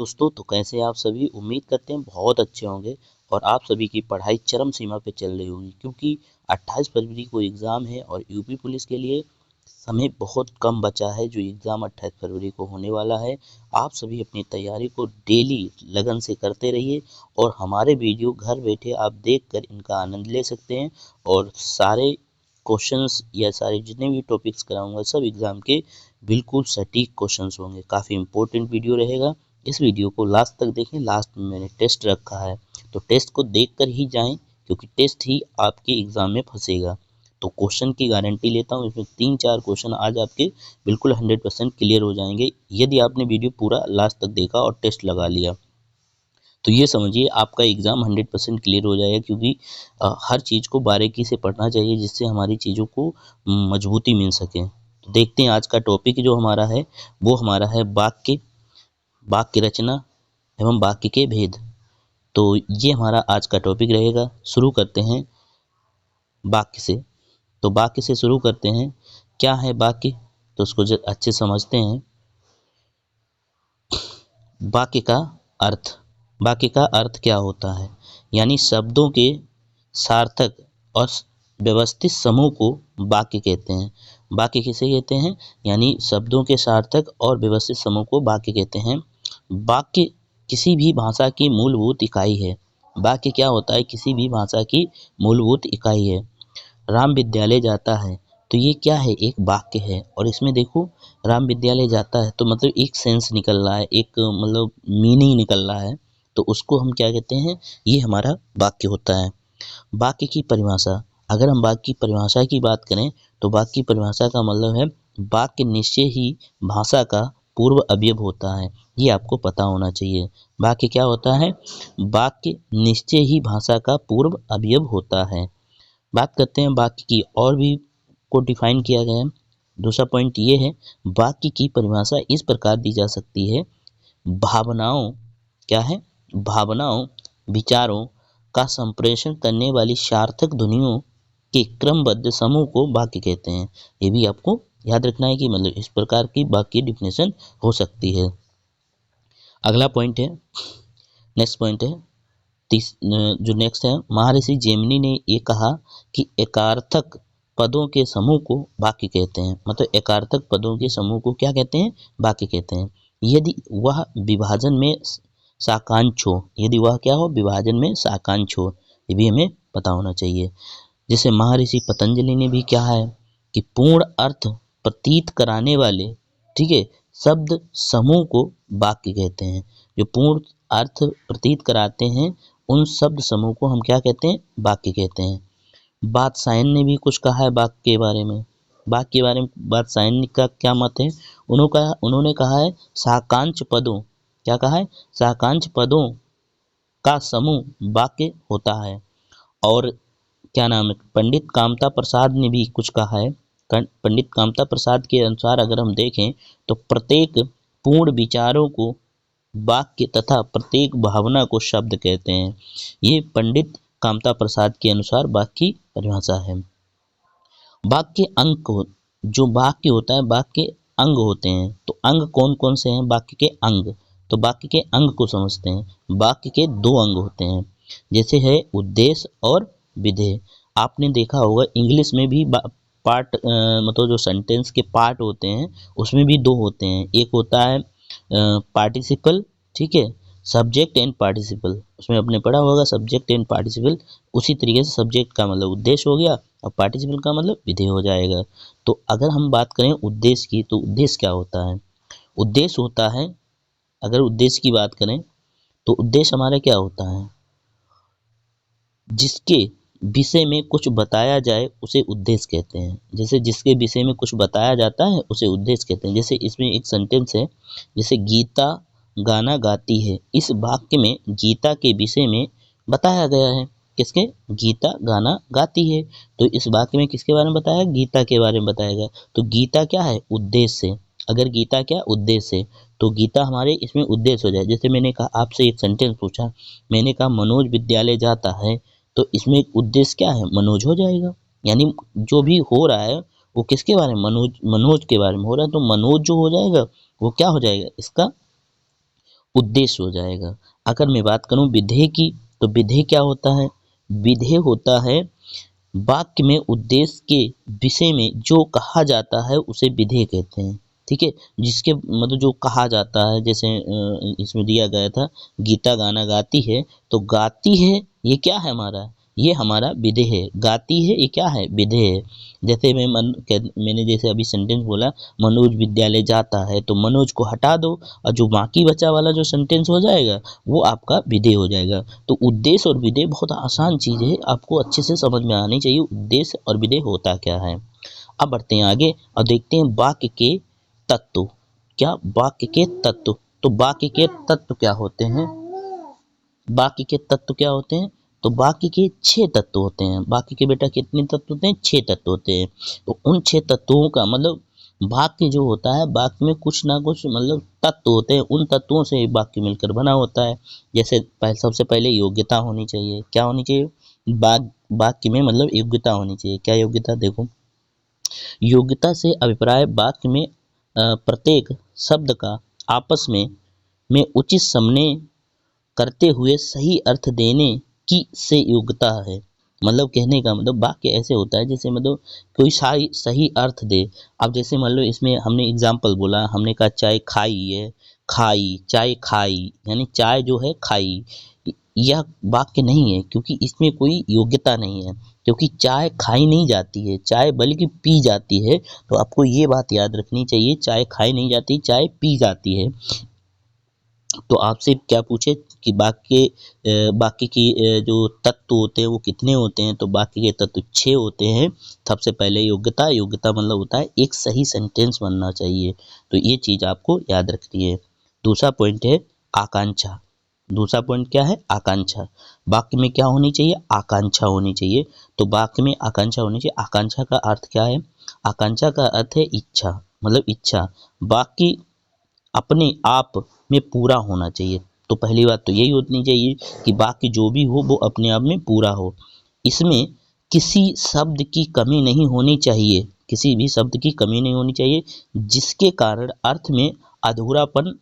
दोस्तों, तो कैसे हैं आप सभी। उम्मीद करते हैं बहुत अच्छे होंगे और आप सभी की पढ़ाई चरम सीमा पे चल रही होगी, क्योंकि 28 फरवरी को एग्ज़ाम है और यूपी पुलिस के लिए समय बहुत कम बचा है। जो एग्ज़ाम 28 फरवरी को होने वाला है, आप सभी अपनी तैयारी को डेली लगन से करते रहिए और हमारे वीडियो घर बैठे आप देखकर इनका आनंद ले सकते हैं। और सारे क्वेश्चंस या सारे जितने भी टॉपिक्स कराऊंगा सब एग्ज़ाम के बिल्कुल सटीक क्वेश्चंस होंगे। काफ़ी इंपॉर्टेंट वीडियो रहेगा। इस वीडियो को लास्ट तक देखें। लास्ट में मैंने टेस्ट रखा है, तो टेस्ट को देखकर ही जाएं, क्योंकि टेस्ट ही आपके एग्ज़ाम में फंसेगा। तो क्वेश्चन की गारंटी लेता हूँ, इसमें 3-4 क्वेश्चन आज आपके बिल्कुल 100% क्लियर हो जाएंगे, यदि आपने वीडियो पूरा लास्ट तक देखा और टेस्ट लगा लिया। तो ये समझिए आपका एग्ज़ाम 100% क्लियर हो जाएगा, क्योंकि हर चीज़ को बारीकी से पढ़ना चाहिए, जिससे हमारी चीज़ों को मजबूती मिल सके। तो देखते हैं आज का टॉपिक जो हमारा है, वो हमारा है वाक्य रचना एवं वाक्य के भेद। तो ये हमारा आज का टॉपिक रहेगा। शुरू करते हैं वाक्य से। तो वाक्य से शुरू करते हैं। क्या है वाक्य, तो उसको अच्छे समझते हैं। वाक्य का अर्थ। वाक्य का अर्थ क्या होता है, यानी शब्दों के सार्थक और व्यवस्थित समूह को वाक्य कहते हैं। वाक्य किसे कहते हैं, यानी शब्दों के सार्थक और व्यवस्थित समूह को वाक्य कहते हैं। वाक्य किसी भी भाषा की मूलभूत इकाई है। वाक्य क्या होता है, किसी भी भाषा की मूलभूत इकाई है। राम विद्यालय जाता है, तो ये क्या है, एक वाक्य है। और इसमें देखो, राम विद्यालय जाता है तो मतलब एक सेंस निकल रहा है, एक मतलब मीनिंग निकल रहा है, तो उसको हम क्या कहते हैं, ये हमारा वाक्य होता है। वाक्य की परिभाषा। अगर हम वाक्य की परिभाषा की बात करें, तो वाक्य की परिभाषा का मतलब है वाक्य निश्चय ही भाषा का पूर्व अवयव होता है। ये आपको पता होना चाहिए। वाक्य क्या होता है, वाक्य निश्चय ही भाषा का पूर्व अवयव होता है। बात करते हैं वाक्य की, और भी को डिफाइन किया गया है। दूसरा पॉइंट ये है, वाक्य की परिभाषा इस प्रकार दी जा सकती है। भावनाओं, क्या है, भावनाओं, विचारों का संप्रेषण करने वाली सार्थक ध्वनियों के क्रमबद्ध समूह को वाक्य कहते हैं। ये भी आपको याद रखना है कि मतलब इस प्रकार की वाक्य डिफिनेशन हो सकती है। अगला पॉइंट है, नेक्स्ट पॉइंट है, जो नेक्स्ट है, महर्षि जैमिनी ने ये कहा कि एकार्थक पदों के समूह को वाक्य कहते हैं। मतलब एकार्थक पदों के समूह को क्या कहते हैं, वाक्य कहते हैं। यदि वह विभाजन में साकांक्ष हो, यदि वह क्या हो, विभाजन में साकांक्ष हो, ये भी हमें पता होना चाहिए। जैसे महर्षि पतंजलि ने भी क्या है कि पूर्ण अर्थ प्रतीत कराने वाले, ठीक है, शब्द समूह को वाक्य कहते हैं। जो पूर्ण अर्थ प्रतीत कराते हैं, उन शब्द समूह को हम क्या कहते हैं, वाक्य कहते हैं। वात्सायन ने भी कुछ कहा है वाक्य के बारे में। वाक्य के बारे में वात्सायन का क्या मत है, उन्होंने कहा है साकांक्ष पदों, क्या कहा है, साकांक्ष पदों का समूह वाक्य होता है। और क्या नाम है, पंडित कामता प्रसाद ने भी कुछ कहा है। पंडित कामता प्रसाद के अनुसार अगर हम देखें, तो प्रत्येक पूर्ण विचारों को वाक्य तथा प्रत्येक भावना को शब्द कहते हैं। ये पंडित कामता प्रसाद के अनुसार वाक्य की परिभाषा है। वाक्य अंग जो वाक्य होता है, वाक्य अंग होते हैं। तो अंग कौन कौन से हैं, वाक्य के अंग। तो वाक्य के अंग को समझते हैं। वाक्य के 2 अंग होते हैं, जैसे है उद्देश्य और विधेय। आपने देखा होगा इंग्लिश में भी पार्ट, मतलब जो सेंटेंस के पार्ट होते हैं, उसमें भी 2 होते हैं। एक होता है पार्टिसिपल, ठीक है, सब्जेक्ट एंड पार्टिसिपल। उसमें आपने पढ़ा होगा सब्जेक्ट एंड पार्टिसिपल। उसी तरीके से सब्जेक्ट का मतलब उद्देश्य हो गया और पार्टिसिपल का मतलब विधेय हो जाएगा। तो अगर हम बात करें उद्देश्य की, तो उद्देश्य क्या होता है, उद्देश्य होता है, अगर उद्देश्य की बात करें, तो उद्देश्य हमारा क्या होता है, जिसके विषय में कुछ बताया जाए उसे उद्देश्य कहते हैं। जैसे जिसके विषय में कुछ बताया जाता है उसे उद्देश्य कहते हैं। जैसे इसमें एक सेंटेंस है, जैसे गीता गाना गाती है। इस वाक्य में गीता के विषय में बताया गया है, किसके, गीता गाना गाती है। तो इस वाक्य में किसके बारे में बताया, गीता के बारे में बताया गया। तो गीता क्या है, उद्देश्य है। अगर गीता क्या उद्देश्य है, तो गीता हमारे इसमें उद्देश्य हो जाए। जैसे मैंने कहा, आपसे एक सेंटेंस पूछा, मैंने कहा मनोज विद्यालय जाता है, तो इसमें उद्देश्य क्या है, मनोज हो जाएगा। यानी जो भी हो रहा है वो किसके बारे में, मनोज के बारे में हो रहा है। तो मनोज जो हो जाएगा वो क्या हो जाएगा, इसका उद्देश्य हो जाएगा। अगर मैं बात करूं विधेय की, तो विधेय क्या होता है? विधेय होता है वाक्य में उद्देश्य के विषय में जो कहा जाता है उसे विधेय कहते हैं। ठीक है, जिसके मतलब जो कहा जाता है, जैसे इसमें दिया गया था गीता गाना गाती है, तो गाती है ये क्या है हमारा? ये हमारा विधेय है। गाती है ये क्या है? विधेय है। जैसे मैंने जैसे अभी सेंटेंस बोला मनोज विद्यालय जाता है, तो मनोज को हटा दो और जो बाकी बचा वाला जो सेंटेंस हो जाएगा वो आपका विधेय हो जाएगा। तो उद्देश्य और विधेय बहुत आसान चीज़ है, आपको अच्छे से समझ में आनी चाहिए उद्देश्य और विधेय होता क्या है। अब बढ़ते हैं आगे और देखते हैं वाक्य के तत्व। क्या? वाक्य के तत्व। तो वाक्य के तत्व क्या होते हैं? वाक्य के तत्व क्या होते हैं? तो वाक्य के 6 तत्व होते हैं। वाक्य के बेटा कितने तत्व होते हैं? 6 तत्व होते हैं। तो उन 6 तत्वों का मतलब वाक्य जो होता है, वाक्य में कुछ ना कुछ मतलब तत्व होते हैं, उन तत्वों से वाक्य मिलकर बना होता है। जैसे सबसे पहले योग्यता होनी चाहिए। क्या होनी चाहिए? वाक्य में मतलब योग्यता होनी चाहिए। क्या योग्यता? देखो, योग्यता से अभिप्राय वाक्य में प्रत्येक शब्द का आपस में उचित समन्वय करते हुए सही अर्थ देने की से योग्यता है। मतलब कहने का मतलब वाक्य ऐसे होता है जैसे मतलब कोई सही अर्थ दे। अब जैसे मान लो इसमें हमने एग्जाम्पल बोला, हमने कहा चाय खाई है, खाई, चाय खाई, यानी चाय जो है खाई। यह वाक्य नहीं है क्योंकि इसमें कोई योग्यता नहीं है, क्योंकि चाय खाई नहीं जाती है, चाय बल्कि पी जाती है। तो आपको ये बात याद रखनी चाहिए, चाय खाई नहीं जाती, चाय पी जाती है। तो आपसे क्या पूछे कि बाकी की जो तत्व होते हैं वो कितने होते हैं? तो बाकी के तत्व 6 होते हैं। सबसे पहले योग्यता। योग्यता मतलब होता है एक सही सेंटेंस बनना चाहिए, तो ये चीज़ आपको याद रखनी है। दूसरा पॉइंट है आकांक्षा। दूसरा पॉइंट क्या है? आकांक्षा। वाक्य में क्या होनी चाहिए? आकांक्षा होनी चाहिए। तो वाक्य में आकांक्षा होनी चाहिए। आकांक्षा का अर्थ क्या है? आकांक्षा का अर्थ है इच्छा, मतलब इच्छा। वाक्य अपने आप में पूरा होना चाहिए। तो पहली बात तो यही होनी चाहिए कि वाक्य जो भी हो वो अपने आप में पूरा हो। इसमें किसी शब्द की कमी नहीं होनी चाहिए, किसी भी शब्द की कमी नहीं होनी चाहिए जिसके कारण अर्थ में अधूरापन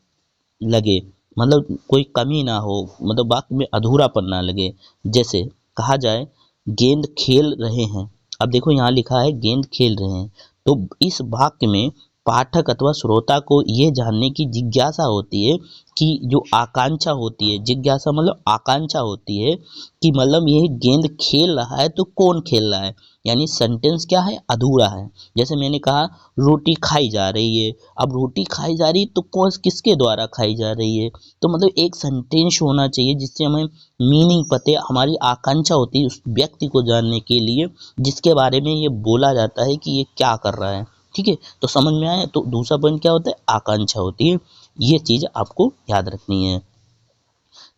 लगे, मतलब कोई कमी ना हो, मतलब वाक्य में अधूरापन ना लगे। जैसे कहा जाए गेंद खेल रहे हैं। अब देखो यहाँ लिखा है गेंद खेल रहे हैं, तो इस वाक्य में पाठक अथवा श्रोता को ये जानने की जिज्ञासा होती है कि जो आकांक्षा होती है, जिज्ञासा मतलब आकांक्षा होती है कि मतलब ये गेंद खेल रहा है तो कौन खेल रहा है, यानी सेंटेंस क्या है? अधूरा है। जैसे मैंने कहा रोटी खाई जा रही है, अब रोटी खाई जा रही है तो कौन किसके द्वारा खाई जा रही है? तो मतलब एक सेंटेंस होना चाहिए जिससे हमें मीनिंग पते, हमारी आकांक्षा होती है उस व्यक्ति को जानने के लिए जिसके बारे में ये बोला जाता है कि ये क्या कर रहा है। ठीक है, तो समझ में आया? तो दूसरा पॉइंट क्या होता है? आकांक्षा होती है। ये चीज आपको याद रखनी है।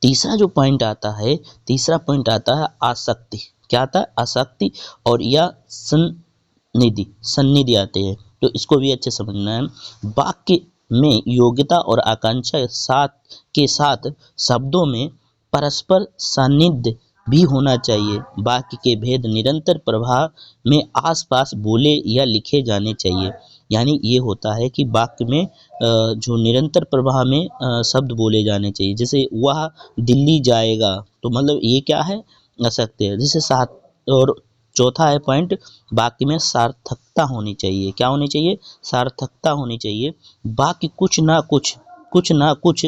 तीसरा जो पॉइंट आता है, तीसरा पॉइंट आता है आसक्ति। क्या आता है? आसक्ति। और या सन्निधि, सन्निधि आते हैं, तो इसको भी अच्छे समझना है। वाक्य में योग्यता और आकांक्षा के साथ शब्दों में परस्पर सान्निध्य भी होना चाहिए। वाक्य के भेद निरंतर प्रवाह में आसपास बोले या लिखे जाने चाहिए। यानी ये होता है कि वाक्य में जो निरंतर प्रवाह में शब्द बोले जाने चाहिए। जैसे वह दिल्ली जाएगा, तो मतलब ये क्या है? असत्य है। जैसे सात। और चौथा है पॉइंट, वाक्य में सार्थकता होनी चाहिए। क्या होनी चाहिए? सार्थकता होनी चाहिए। वाक्य कुछ ना कुछ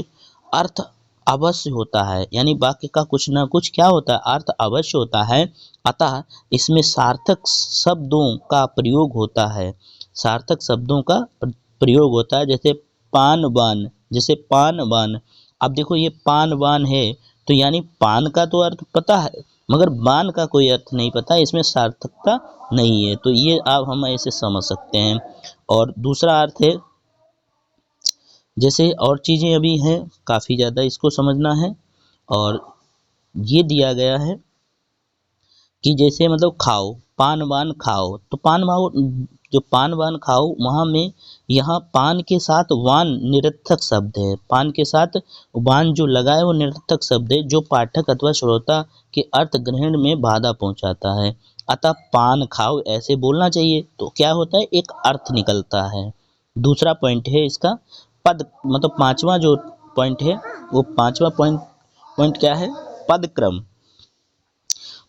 अर्थ अवश्य होता है, यानी वाक्य का कुछ ना कुछ क्या होता है? अर्थ अवश्य होता है। अतः इसमें सार्थक शब्दों का प्रयोग होता है। सार्थक शब्दों का प्रयोग होता है। जैसे पान बान, जैसे पान बान। अब देखो ये पान बान है, तो यानी पान का तो अर्थ पता है मगर बान का कोई अर्थ नहीं पता, इसमें सार्थकता नहीं है। तो ये आप हम ऐसे समझ सकते हैं। और दूसरा अर्थ है, जैसे और चीज़ें अभी हैं काफ़ी ज़्यादा, इसको समझना है। और ये दिया गया है कि जैसे मतलब खाओ, पान वान खाओ, तो पान वाओ, जो पान वान खाओ वहाँ में यहाँ पान के साथ वान निरर्थक शब्द है। पान के साथ वान जो लगा है वो निरर्थक शब्द है जो पाठक अथवा श्रोता के अर्थ ग्रहण में बाधा पहुँचाता है। अतः पान खाओ ऐसे बोलना चाहिए, तो क्या होता है? एक अर्थ निकलता है। दूसरा पॉइंट है इसका पद, मतलब पांचवा जो पॉइंट है वो पांचवा पॉइंट क्या है? पदक्रम।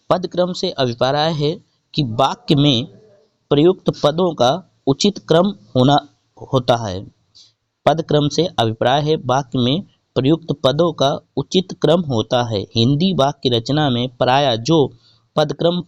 पदक्रम से अभिप्राय है कि वाक्य में प्रयुक्त पदों का उचित क्रम होता है। पदक्रम से अभिप्राय है वाक्य में प्रयुक्त पदों का उचित क्रम होता है। हिंदी वाक्य रचना में प्रायः जो पदक्रम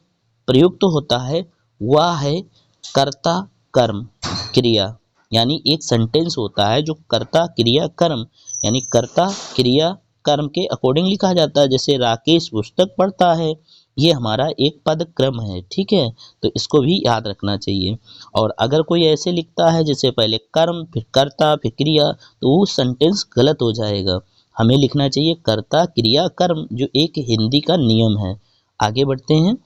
प्रयुक्त होता है वह है कर्ता कर्म क्रिया। यानी एक सेंटेंस होता है जो कर्ता क्रिया कर्म यानी कर्ता क्रिया कर्म के अकॉर्डिंग लिखा जाता है। जैसे राकेश पुस्तक पढ़ता है, ये हमारा एक पदक्रम है, ठीक है, तो इसको भी याद रखना चाहिए। और अगर कोई ऐसे लिखता है जैसे पहले कर्म फिर कर्ता फिर क्रिया, तो वो सेंटेंस गलत हो जाएगा। हमें लिखना चाहिए कर्ता क्रिया कर्म, जो एक हिंदी का नियम है। आगे बढ़ते हैं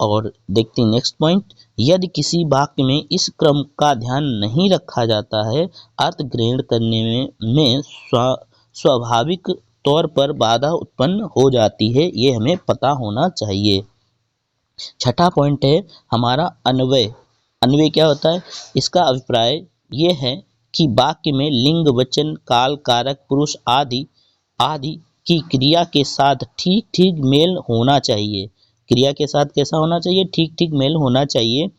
और देखते हैं नेक्स्ट पॉइंट। यदि किसी वाक्य में इस क्रम का ध्यान नहीं रखा जाता है, अर्थ ग्रहण करने में स्वाभाविक तौर पर बाधा उत्पन्न हो जाती है। ये हमें पता होना चाहिए। छठा पॉइंट है हमारा अन्वय। अन्वय क्या होता है? इसका अभिप्राय ये है कि वाक्य में लिंग वचन काल कारक पुरुष आदि की क्रिया के साथ ठीक ठीक मेल होना चाहिए। क्रिया के साथ कैसा होना चाहिए? ठीक ठीक मेल होना चाहिए।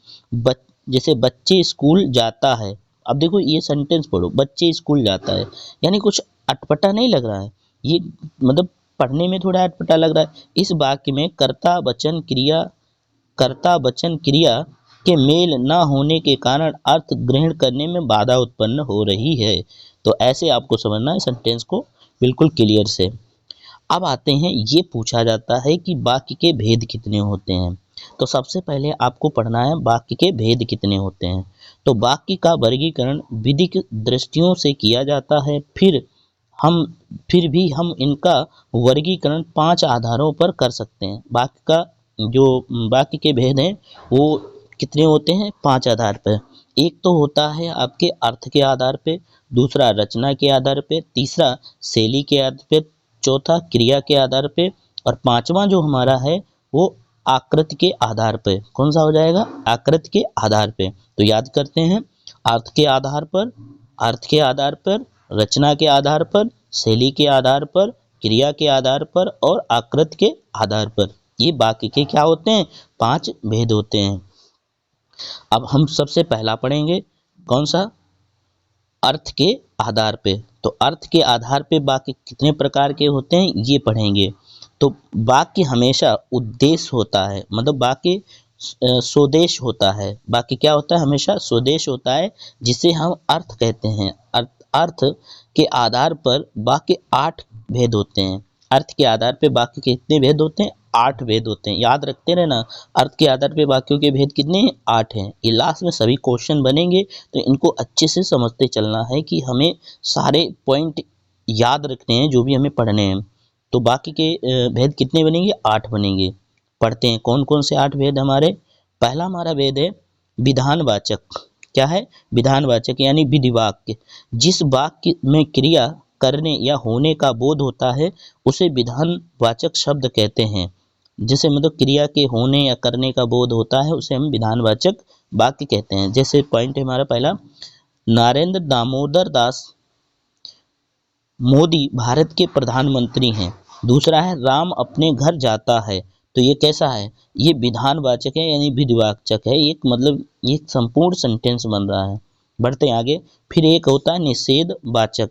जैसे बच्चे स्कूल जाता है। अब देखो ये सेंटेंस पढ़ो, बच्चे स्कूल जाता है, यानी कुछ अटपटा नहीं लग रहा है, ये मतलब पढ़ने में थोड़ा अटपटा लग रहा है। इस वाक्य में कर्ता वचन क्रिया के मेल न होने के कारण अर्थ ग्रहण करने में बाधा उत्पन्न हो रही है। तो ऐसे आपको समझना है सेंटेंस को बिल्कुल क्लियर से। अब आते हैं, ये पूछा जाता है कि वाक्य के भेद कितने होते हैं। तो सबसे पहले आपको पढ़ना है वाक्य के भेद कितने होते हैं। तो वाक्य का वर्गीकरण विधिक दृष्टियों से किया जाता है। फिर भी हम इनका वर्गीकरण 5 आधारों पर कर सकते हैं। वाक्य के भेद हैं वो कितने होते हैं? 5 आधार पर। एक तो होता है आपके अर्थ के आधार पे, दूसरा रचना के आधार पे, तीसरा शैली के आधार पे, चौथा क्रिया के आधार पे, और पांचवा जो हमारा है वो आकृति के आधार पे। कौन सा हो जाएगा? आकृति के आधार पे। तो याद करते हैं, अर्थ के आधार पर, रचना के आधार पर, शैली के आधार पर, क्रिया के आधार पर और आकृति के आधार पर। ये वाक्य के क्या होते हैं? 5 भेद होते हैं। अब हम सबसे पहला पढ़ेंगे, कौन सा? अर्थ के आधार पे। तो अर्थ के आधार पे वाक्य कितने प्रकार के होते हैं ये पढ़ेंगे। तो वाक्य हमेशा उद्देश्य होता है, मतलब वाक्य स्वदेश होता है। वाक्य क्या होता है? हमेशा स्वदेश होता है, जिसे हम अर्थ कहते हैं। अर्थ के आधार पर वाक्य 8 भेद होते हैं। अर्थ के आधार पे वाक्य के कितने भेद होते हैं? 8 भेद होते हैं। याद रखते रहना, अर्थ के आधार पे वाक्यों के भेद कितने हैं? 8 हैं। ये लास्ट में सभी क्वेश्चन बनेंगे, तो इनको अच्छे से समझते चलना है कि हमें सारे पॉइंट याद रखने हैं जो भी हमें पढ़ने हैं। तो बाकी के भेद कितने बनेंगे? 8 बनेंगे। पढ़ते हैं कौन कौन से 8 भेद हमारे। पहला हमारा भेद है विधानवाचक। क्या है? विधानवाचक यानी विधि वाक्य। जिस वाक्य में क्रिया करने या होने का बोध होता है उसे विधानवाचक शब्द कहते हैं। जिसे मतलब क्रिया के होने या करने का बोध होता है उसे हम विधानवाचक वाक्य कहते हैं। जैसे पॉइंट है हमारा पहला, नरेंद्र दामोदर दास मोदी भारत के प्रधानमंत्री हैं। दूसरा है राम अपने घर जाता है। तो ये कैसा है? ये विधानवाचक है यानी विधिवाचक है। एक मतलब ये संपूर्ण सेंटेंस बन रहा है। बढ़ते हैं आगे। फिर एक होता है निषेधवाचक।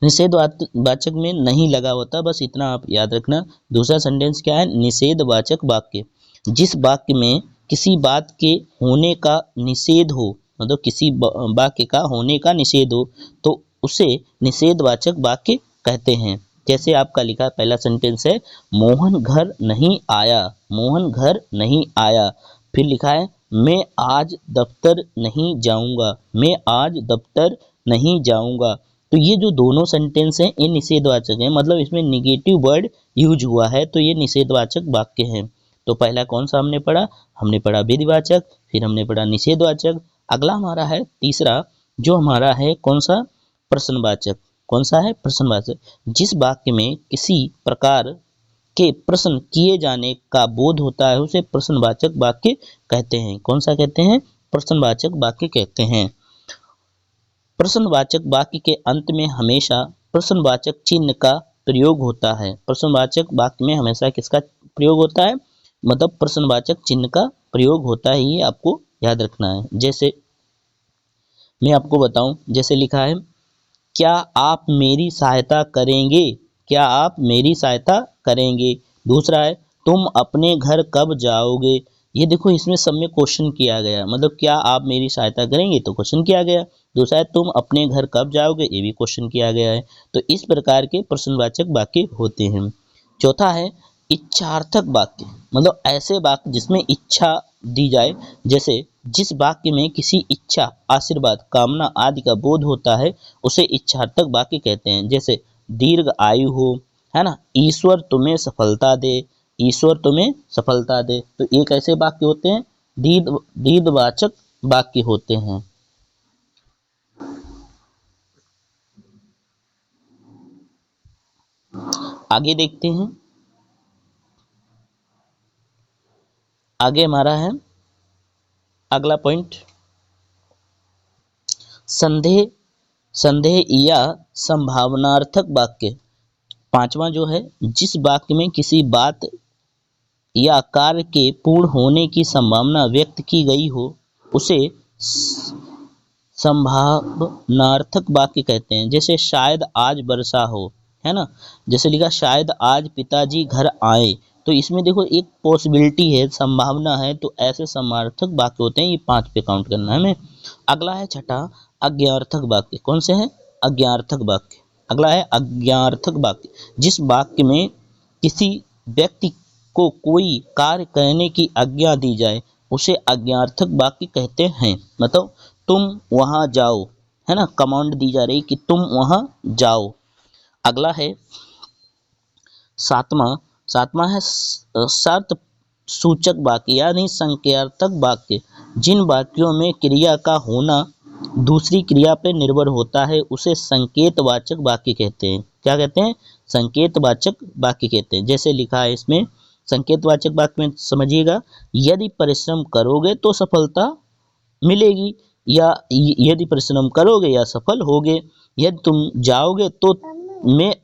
निषेधवाचक में नहीं लगा होता, बस इतना आप याद रखना। दूसरा सेंटेंस क्या है? निषेधवाचक वाक्य। जिस वाक्य में किसी बात के होने का निषेध हो, मतलब किसी वाक्य का होने का निषेध हो, तो उसे निषेधवाचक वाक्य कहते हैं। जैसे आपका लिखा पहला सेंटेंस है, मोहन घर नहीं आया। मोहन घर नहीं आया। फिर लिखा है, मैं आज दफ्तर नहीं जाऊंगा। मैं आज दफ्तर नहीं जाऊंगा। तो ये जो दोनों सेंटेंस हैं ये निषेधवाचक हैं, मतलब इसमें निगेटिव वर्ड यूज हुआ है, तो ये निषेधवाचक वाक्य हैं। तो पहला कौन सा हमने पढ़ा? हमने पढ़ा विधिवाचक, फिर हमने पढ़ा निषेधवाचक। अगला हमारा है तीसरा, जो हमारा है कौन सा? प्रश्नवाचक। कौन सा है? प्रश्नवाचक। जिस वाक्य में किसी प्रकार के प्रश्न किए जाने का बोध होता है उसे प्रश्नवाचक वाक्य कहते हैं। कौन सा कहते हैं? प्रश्नवाचक वाक्य कहते हैं। प्रश्नवाचक वाक्य के अंत में हमेशा प्रश्नवाचक चिन्ह का प्रयोग होता है। प्रश्नवाचक वाक्य में हमेशा किसका प्रयोग होता है, मतलब प्रश्नवाचक चिन्ह का प्रयोग होता है, ये आपको याद रखना है। जैसे मैं आपको बताऊं, जैसे लिखा है क्या आप मेरी सहायता करेंगे, क्या आप मेरी सहायता करेंगे। दूसरा है तुम अपने घर कब जाओगे। ये देखो इसमें सब में क्वेश्चन किया गया, मतलब क्या आप मेरी सहायता करेंगे तो क्वेश्चन किया गया। दूसरा है तुम अपने घर कब जाओगे, ये भी क्वेश्चन किया गया है। तो इस प्रकार के प्रश्नवाचक वाक्य होते हैं। चौथा है इच्छार्थक वाक्य, मतलब ऐसे वाक्य जिसमें इच्छा दी जाए। जैसे जिस वाक्य में किसी इच्छा, आशीर्वाद, कामना आदि का बोध होता है उसे इच्छार्थक वाक्य कहते हैं। जैसे दीर्घ आयु हो, है ना, ईश्वर तुम्हें सफलता दे, ईश्वर तुम्हें सफलता दे। तो ये कैसे वाक्य होते हैं, दीर्घवाचक वाक्य होते हैं। आगे देखते हैं, आगे हमारा है अगला पॉइंट संदेह, संदेह या संभावनार्थक वाक्य। पांचवा जो है जिस वाक्य में किसी बात या कार्य के पूर्ण होने की संभावना व्यक्त की गई हो उसे संभावनार्थक वाक्य कहते हैं। जैसे शायद आज वर्षा हो, है ना, जैसे लिखा शायद आज पिताजी घर आए, तो इसमें देखो एक पॉसिबिलिटी है, संभावना है, तो ऐसे समार्थक वाक्य होते हैं। ये 5 पे काउंट करना है हमें। अगला है छठा अज्ञार्थक वाक्य। कौन से हैं, अज्ञार्थक वाक्य। अगला है अज्ञार्थक वाक्य, जिस वाक्य में किसी व्यक्ति को कोई कार्य करने की आज्ञा दी जाए उसे अज्ञार्थक वाक्य कहते हैं। मतलब तुम वहां जाओ, है ना, कमांड दी जा रही कि तुम वहां जाओ। अगला है सातवां, सातवां है शर्त सूचक वाक्य यानी संज्ञार्थक वाक्य। जिन वाक्यों में क्रिया का होना दूसरी क्रिया पर निर्भर होता है उसे संकेतवाचक वाक्य कहते हैं। क्या कहते हैं, संकेतवाचक वाक्य कहते हैं। जैसे लिखा है इसमें संकेतवाचक वाक्य में समझिएगा, यदि परिश्रम करोगे तो सफलता मिलेगी, या यदि परिश्रम करोगे या सफल होगे, यदि तुम जाओगे तो मैं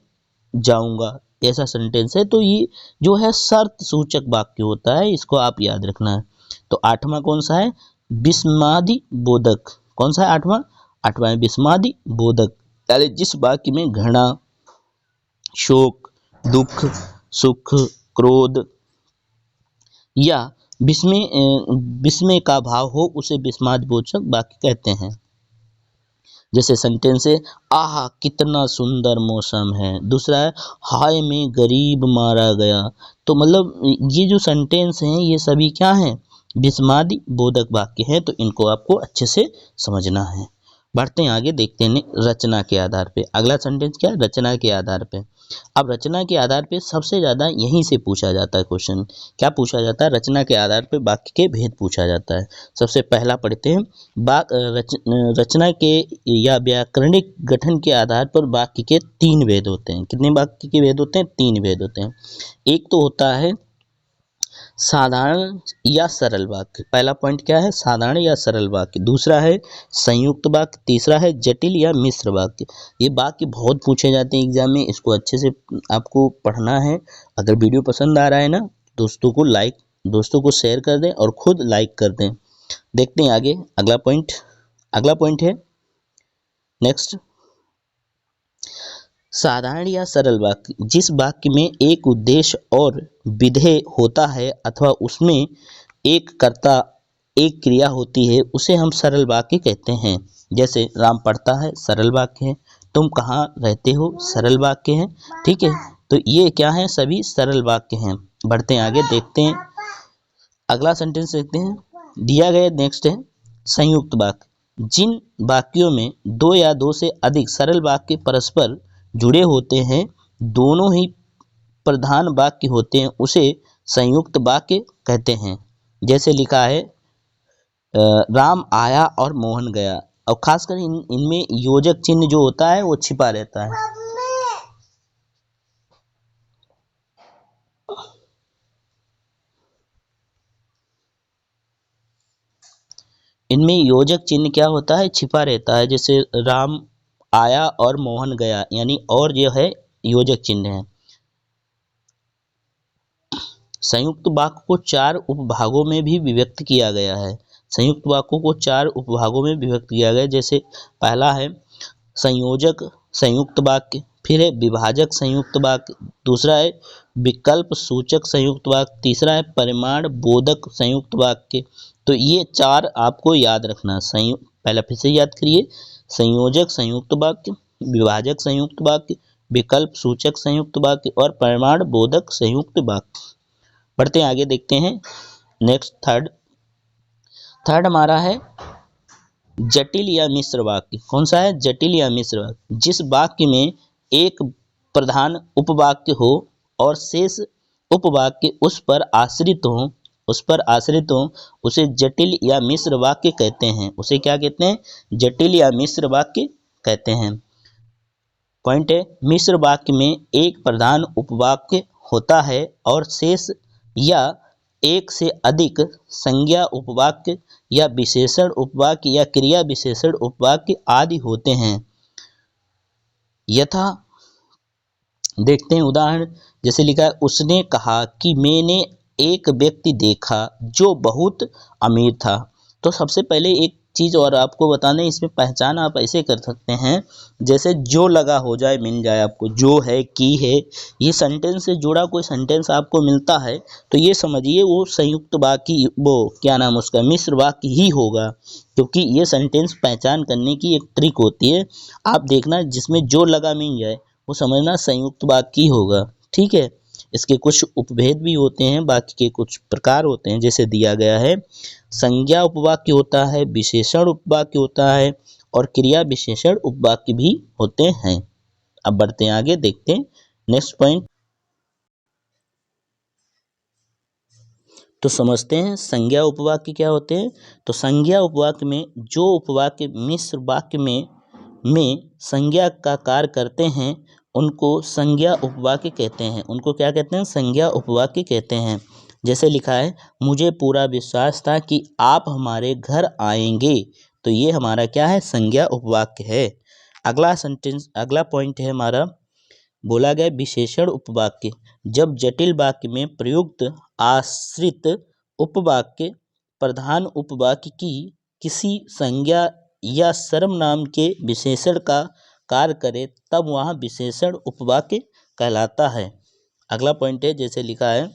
जाऊंगा, ऐसा सेंटेंस है। तो ये जो है शर्त सूचक वाक्य होता है, इसको आप याद रखना है। तो आठवां कौन सा है, विस्मादि बोधक। कौन सा है आठवां, आठवां है विस्मादि बोधक, यानी जिस वाक्य में घृणा, शोक, दुख, सुख, क्रोध या विस्मय विस्मय का भाव हो उसे विस्मादबोधक वाक्य कहते हैं। जैसे सेंटेंस है आहा कितना सुंदर मौसम है। दूसरा है हाय में गरीब मारा गया। तो मतलब ये जो सेंटेंस हैं ये सभी क्या हैं, विस्मादि बोधक वाक्य हैं। तो इनको आपको अच्छे से समझना है। बढ़ते हैं आगे, देखते हैं रचना के आधार पे। अगला सेंटेंस क्या है, रचना के आधार पे। अब रचना के आधार पे सबसे ज़्यादा यहीं से पूछा जाता है क्वेश्चन। क्या पूछा जाता है, रचना के आधार पे वाक्य के भेद पूछा जाता है। सबसे पहला पढ़ते हैं, रचना के या व्याकरणिक गठन के आधार पर वाक्य के 3 भेद होते हैं। कितने वाक्य के भेद होते हैं, 3 भेद होते हैं। एक तो होता है साधारण या सरल वाक्य। पहला पॉइंट क्या है, साधारण या सरल वाक्य। दूसरा है संयुक्त वाक्य। तीसरा है जटिल या मिश्र वाक्य। ये वाक्य बहुत पूछे जाते हैं एग्जाम में, इसको अच्छे से आपको पढ़ना है। अगर वीडियो पसंद आ रहा है ना, दोस्तों को शेयर कर दें और खुद लाइक कर दें। देखते हैं आगे अगला पॉइंट। अगला पॉइंट है नेक्स्ट, साधारण या सरल वाक्य। जिस वाक्य में एक उद्देश्य और विधेय होता है अथवा उसमें एक कर्ता एक क्रिया होती है उसे हम सरल वाक्य कहते हैं। जैसे राम पढ़ता है, सरल वाक्य है। तुम कहाँ रहते हो, सरल वाक्य है। ठीक है, तो ये क्या है, सभी सरल वाक्य हैं। बढ़ते हैं आगे, देखते हैं अगला सेंटेंस। देखते हैं दिया गया नेक्स्ट है संयुक्त वाक्य। जिन वाक्यों में 2 या 2 से अधिक सरल वाक्य परस्पर जुड़े होते हैं, दोनों ही प्रधान वाक्य होते हैं, उसे संयुक्त वाक्य कहते हैं। जैसे लिखा है राम आया और मोहन गया। और खासकर इनमें योजक चिन्ह जो होता है वो छिपा रहता है। इनमें योजक चिन्ह क्या होता है, छिपा रहता है। जैसे राम आया और मोहन गया, यानी और जो है योजक चिन्ह है। संयुक्त वाक्य को 4 उपभागों में भी विभक्त किया गया है। संयुक्त वाक्यों को 4 उपभागों में विभक्त किया गया है। जैसे पहला है संयोजक संयुक्त वाक्य, फिर है विभाजक संयुक्त वाक्य, दूसरा है विकल्प सूचक संयुक्त वाक्य, तीसरा है परिमाण बोधक संयुक्त वाक्य। तो ये 4 आपको याद रखना। पहले फिर से याद करिए, संयोजक संयुक्त वाक्य, विभाजक संयुक्त वाक्य, विकल्प सूचक संयुक्त वाक्य और परिमाण बोधक संयुक्त वाक्य। बढ़ते हैं आगे, देखते हैं नेक्स्ट थर्ड हमारा है जटिल या मिश्र वाक्य। कौन सा है? जटिल या मिश्र वाक्य। जिस वाक्य में एक प्रधान उपवाक्य हो और शेष उपवाक्य उस पर आश्रित हो उसे जटिल या मिश्र वाक्य कहते हैं। उसे क्या कहते हैं? जटिल या मिश्र वाक्य कहते हैं। पॉइंट है, मिश्र वाक्य में एक प्रधान उपवाक्य होता है और शेष या एक से अधिक संज्ञा उपवाक्य या विशेषण उपवाक्य या क्रिया विशेषण उपवाक्य आदि होते हैं। यथा देखते हैं उदाहरण, जैसे लिखा है, उसने कहा कि मैंने एक व्यक्ति देखा जो बहुत अमीर था। तो सबसे पहले एक चीज और आपको बताना है, इसमें पहचान आप ऐसे कर सकते हैं, जैसे जो लगा हो जाए मिल जाए आपको, जो है की है, ये सेंटेंस से जुड़ा कोई सेंटेंस आपको मिलता है तो ये समझिए वो संयुक्त वाक्य, वो क्या नाम उसका, मिश्र वाक्य ही होगा, क्योंकि ये सेंटेंस पहचान करने की एक ट्रिक होती है। आप देखना जिसमें जो लगा मिल जाए वो समझना संयुक्त वाक्य ही होगा। ठीक है, इसके कुछ उपभेद भी होते हैं, बाकी के कुछ प्रकार होते हैं, जैसे दिया गया है संज्ञा उपवाक्य होता है, विशेषण उपवाक्य होता है और क्रिया विशेषण उपवाक्य भी होते हैं। अब बढ़ते हैं आगे, देखते हैं नेक्स्ट पॉइंट। तो समझते हैं संज्ञा उपवाक्य क्या होते हैं। तो संज्ञा उपवाक्य में जो उपवाक्य मिश्र वाक्य में संज्ञा का कार्य करते हैं उनको संज्ञा उपवाक्य कहते हैं। उनको क्या कहते हैं? संज्ञा उपवाक्य कहते हैं। जैसे लिखा है, मुझे पूरा विश्वास था कि आप हमारे घर आएंगे। तो ये हमारा क्या है? संज्ञा उपवाक्य है। अगला पॉइंट है हमारा, बोला गया विशेषण उपवाक्य। जब जटिल वाक्य में प्रयुक्त आश्रित उपवाक्य प्रधान उपवाक्य की किसी संज्ञा या सर्वनाम के विशेषण का कार्य करे तब वहाँ विशेषण उपवाक्य कहलाता है। अगला पॉइंट है, जैसे लिखा है,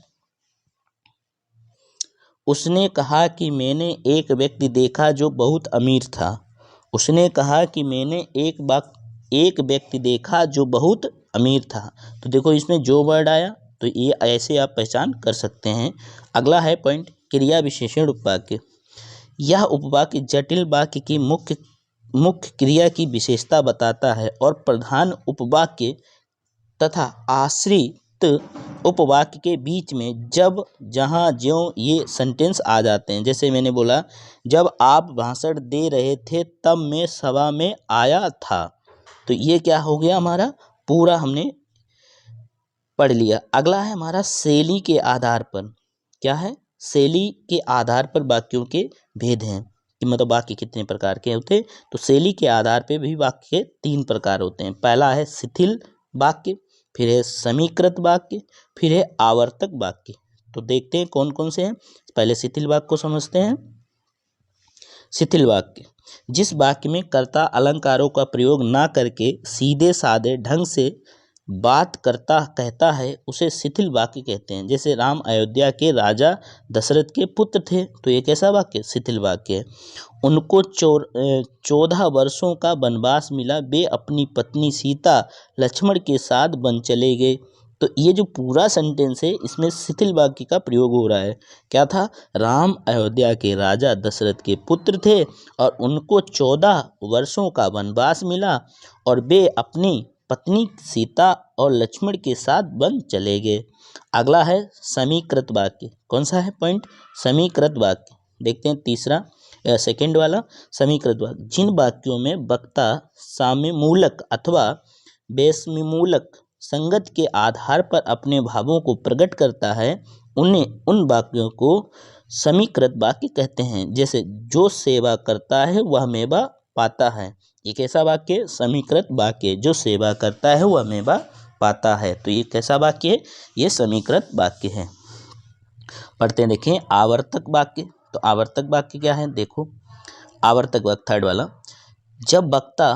उसने कहा कि मैंने एक व्यक्ति देखा जो बहुत अमीर था। उसने कहा कि मैंने एक व्यक्ति देखा जो बहुत अमीर था। तो देखो इसमें जो वर्ड आया तो ये ऐसे आप पहचान कर सकते हैं। अगला है पॉइंट क्रिया विशेषण उपवाक्य। यह उपवाक्य जटिल वाक्य की मुख्य क्रिया की विशेषता बताता है और प्रधान उपवाक्य तथा आश्रित उपवाक्य के बीच में जब जहाँ ज्यों ये सेंटेंस आ जाते हैं। जैसे मैंने बोला, जब आप भाषण दे रहे थे तब मैं सभा में आया था। तो ये क्या हो गया हमारा, पूरा हमने पढ़ लिया। अगला है हमारा शैली के आधार पर। क्या है? शैली के आधार पर वाक्यों के भेद हैं, कि मतलब वाक्य कितने प्रकार के होते हैं। तो शैली के आधार पर भी वाक्य के 3 प्रकार होते हैं। पहला है शिथिल वाक्य, फिर है समीकृत वाक्य, फिर है आवर्तक वाक्य। तो देखते हैं कौन कौन से हैं। पहले शिथिल वाक्य को समझते हैं। शिथिल वाक्य, जिस वाक्य में कर्ता अलंकारों का प्रयोग ना करके सीधे साधे ढंग से बात कहता है उसे शिथिल वाक्य कहते हैं। जैसे राम अयोध्या के राजा दशरथ के पुत्र थे। तो ये कैसा वाक्य? शिथिल वाक्य है। उनको 14 वर्षों का वनवास मिला, वे अपनी पत्नी सीता लक्ष्मण के साथ वन चले गए। तो ये जो पूरा सेंटेंस है इसमें शिथिल वाक्य का प्रयोग हो रहा है। क्या था? राम अयोध्या के राजा दशरथ के पुत्र थे और उनको 14 वर्षों का वनवास मिला और वे अपनी पत्नी सीता और लक्ष्मण के साथ वन चले गए। अगला है समीकृत वाक्य। कौन सा है पॉइंट? समीकृत वाक्य। देखते हैं तीसरा सेकंड वाला, समीकृत वाक्य। जिन वाक्यों में वक्ता साम्यमूलक अथवा वैषम्यमूलक संगत के आधार पर अपने भावों को प्रकट करता है उन वाक्यों को समीकृत वाक्य कहते हैं। जैसे जो सेवा करता है वह मेवा पाता है। ये कैसा वाक्य है? समीकृत वाक्य है। जो सेवा करता है वह मेवा पाता है। तो ये कैसा वाक्य है? ये समीकृत वाक्य है। पढ़ते हैं, देखें आवर्तक वाक्य। तो आवर्तक वाक्य क्या है? देखो आवर्तक वाक्य थर्ड वाला, जब वक्ता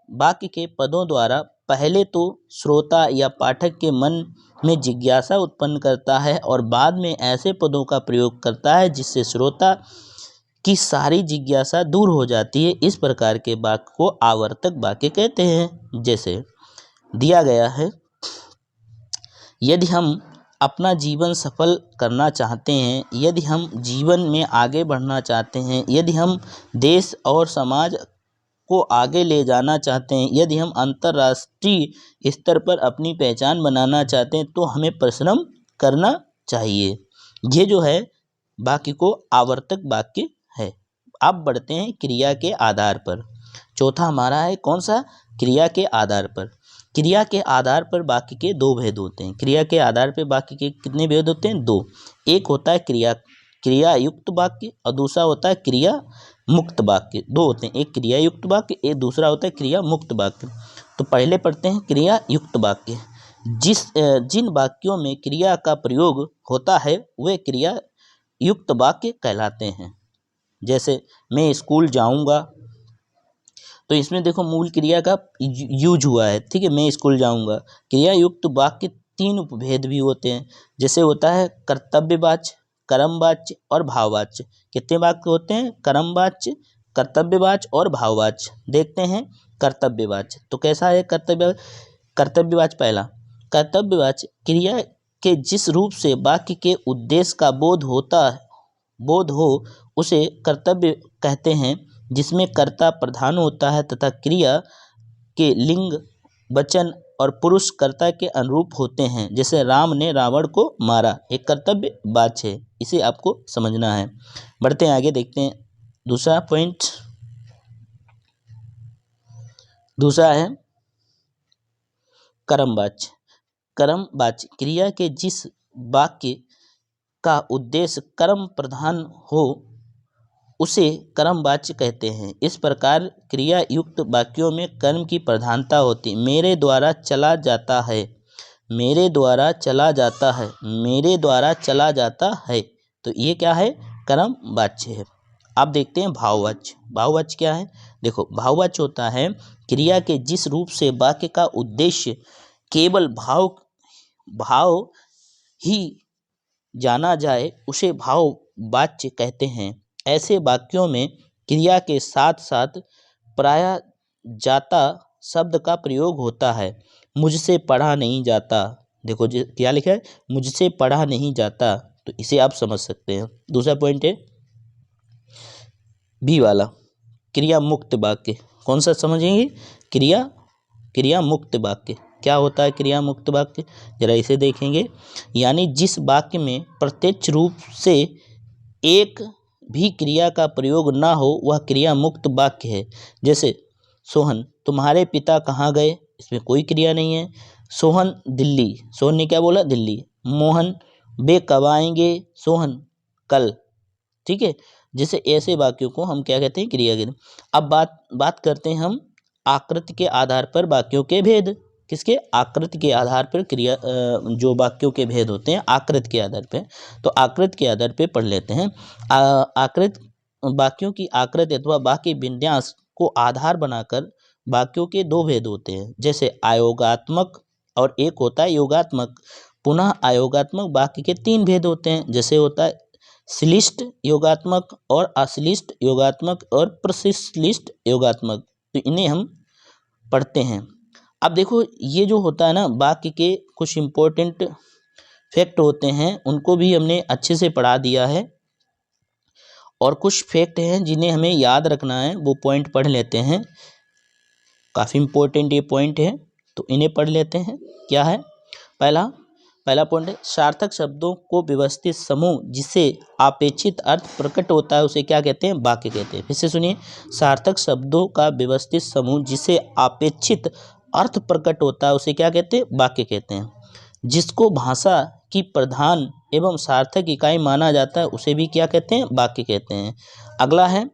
वाक्य के पदों द्वारा पहले तो श्रोता या पाठक के मन में जिज्ञासा उत्पन्न करता है और बाद में ऐसे पदों का प्रयोग करता है जिससे श्रोता की सारी जिज्ञासा दूर हो जाती है, इस प्रकार के वाक्य को आवर्तक वाक्य कहते हैं। जैसे दिया गया है, यदि हम अपना जीवन सफल करना चाहते हैं, यदि हम जीवन में आगे बढ़ना चाहते हैं, यदि हम देश और समाज को आगे ले जाना चाहते हैं, यदि हम अंतर्राष्ट्रीय स्तर पर अपनी पहचान बनाना चाहते हैं, तो हमें परिश्रम करना चाहिए। ये जो है वाक्य को आवर्तक वाक्य है। अब बढ़ते हैं क्रिया के आधार पर। चौथा हमारा है कौन सा? क्रिया के आधार पर। क्रिया के आधार पर वाक्य के दो भेद होते हैं। क्रिया के आधार पर वाक्य के कितने भेद होते हैं? दो। एक होता है क्रिया युक्त वाक्य और दूसरा होता है क्रिया मुक्त वाक्य। दो होते हैं, एक क्रिया युक्त वाक्य, एक दूसरा होता है क्रिया मुक्त वाक्य। तो पहले पढ़ते हैं क्रिया युक्त वाक्य। जिन वाक्यों में क्रिया का प्रयोग होता है वे क्रिया युक्त वाक्य कहलाते हैं। जैसे मैं स्कूल जाऊंगा, तो इसमें देखो मूल क्रिया का यूज हुआ है, ठीक है, मैं स्कूल जाऊंगा। क्रिया युक्त वाक्य तीन उपभेद भी होते हैं। जैसे होता है कर्तव्यवाच्य, कर्मवाच्य और भाववाच्य। कितने वाक्य होते हैं? कर्मवाच्य, कर्तव्यवाच्य और भाववाच्य। देखते हैं कर्तव्यवाच्य। तो कैसा है कर्तव्यवाच्य? पहला, कर्तव्यवाच्य क्रिया के जिस रूप से वाक्य के उद्देश्य का बोध हो उसे कर्तव्य कहते हैं, जिसमें कर्ता प्रधान होता है तथा क्रिया के लिंग, वचन और पुरुष कर्ता के अनुरूप होते हैं। जैसे राम ने रावण को मारा, एक कर्तव्य वाच्य है, इसे आपको समझना है। बढ़ते हैं आगे, देखते हैं दूसरा पॉइंट। दूसरा है कर्मवाच्य। कर्मवाच्य क्रिया के जिस वाक्य का उद्देश्य कर्म प्रधान हो उसे कर्मवाच्य कहते हैं। इस प्रकार क्रिया युक्त वाक्यों में कर्म की प्रधानता होती। मेरे द्वारा चला जाता है, मेरे द्वारा चला जाता है, मेरे द्वारा चला जाता है। तो ये क्या है? कर्मवाच्य है। अब देखते हैं भाववाच्य। भाववाच्य क्या है? देखो भाववाच्य होता है क्रिया के जिस रूप से वाक्य का उद्देश्य केवल भाव ही जाना जाए उसे भाववाच्य कहते हैं। ऐसे वाक्यों में क्रिया के साथ साथ प्रायः जाता शब्द का प्रयोग होता है। मुझसे पढ़ा नहीं जाता, देखो क्या लिखा है? मुझसे पढ़ा नहीं जाता। तो इसे आप समझ सकते हैं। दूसरा पॉइंट है बी वाला, क्रिया मुक्त वाक्य। कौन सा समझेंगे? क्रिया मुक्त वाक्य। क्या होता है क्रिया मुक्त वाक्य? जरा इसे देखेंगे। यानी जिस वाक्य में प्रत्यक्ष रूप से एक भी क्रिया का प्रयोग ना हो वह क्रिया मुक्त वाक्य है। जैसे सोहन तुम्हारे पिता कहाँ गए, इसमें कोई क्रिया नहीं है। सोहन दिल्ली, सोहन ने क्या बोला? दिल्ली। मोहन वे कब आएंगे? सोहन कल। ठीक है, जैसे ऐसे वाक्यों को हम क्या कहते हैं? क्रिया कहते हैं। अब बात करते हैं हम आकृति के आधार पर वाक्यों के भेद। किसके? आकृति के आधार पर क्रिया जो वाक्यों के भेद होते हैं आकृति के आधार पे। तो आकृति के आधार पे पढ़ लेते हैं। वाक्यों की आकृति अथवा वाक्य विन्यास को आधार बनाकर वाक्यों के दो भेद होते हैं। जैसे आयोगात्मक और एक होता है योगात्मक। पुनः आयोगात्मक वाक्य के तीन भेद होते हैं। जैसे होता है श्लिष्ट योगात्मक और अश्लिष्ट योगात्मक और प्रश्लिष्ट योगात्मक। तो इन्हें हम पढ़ते हैं। अब देखो ये जो होता है ना, वाक्य के कुछ इम्पोर्टेंट फैक्ट होते हैं, उनको भी हमने अच्छे से पढ़ा दिया है। और कुछ फैक्ट हैं जिन्हें हमें याद रखना है, वो पॉइंट पढ़ लेते हैं। काफ़ी इम्पोर्टेंट ये पॉइंट है, तो इन्हें पढ़ लेते हैं। क्या है? पहला पॉइंट है सार्थक शब्दों को व्यवस्थित समूह जिससे अपेक्षित अर्थ प्रकट होता है उसे क्या कहते हैं? वाक्य कहते हैं। फिर से सुनिए, सार्थक शब्दों का व्यवस्थित समूह जिससे अपेक्षित अर्थ प्रकट होता है उसे क्या कहते हैं? वाक्य कहते हैं। जिसको भाषा की प्रधान एवं सार्थक इकाई माना जाता है उसे भी क्या कहते हैं? वाक्य कहते हैं। अगला है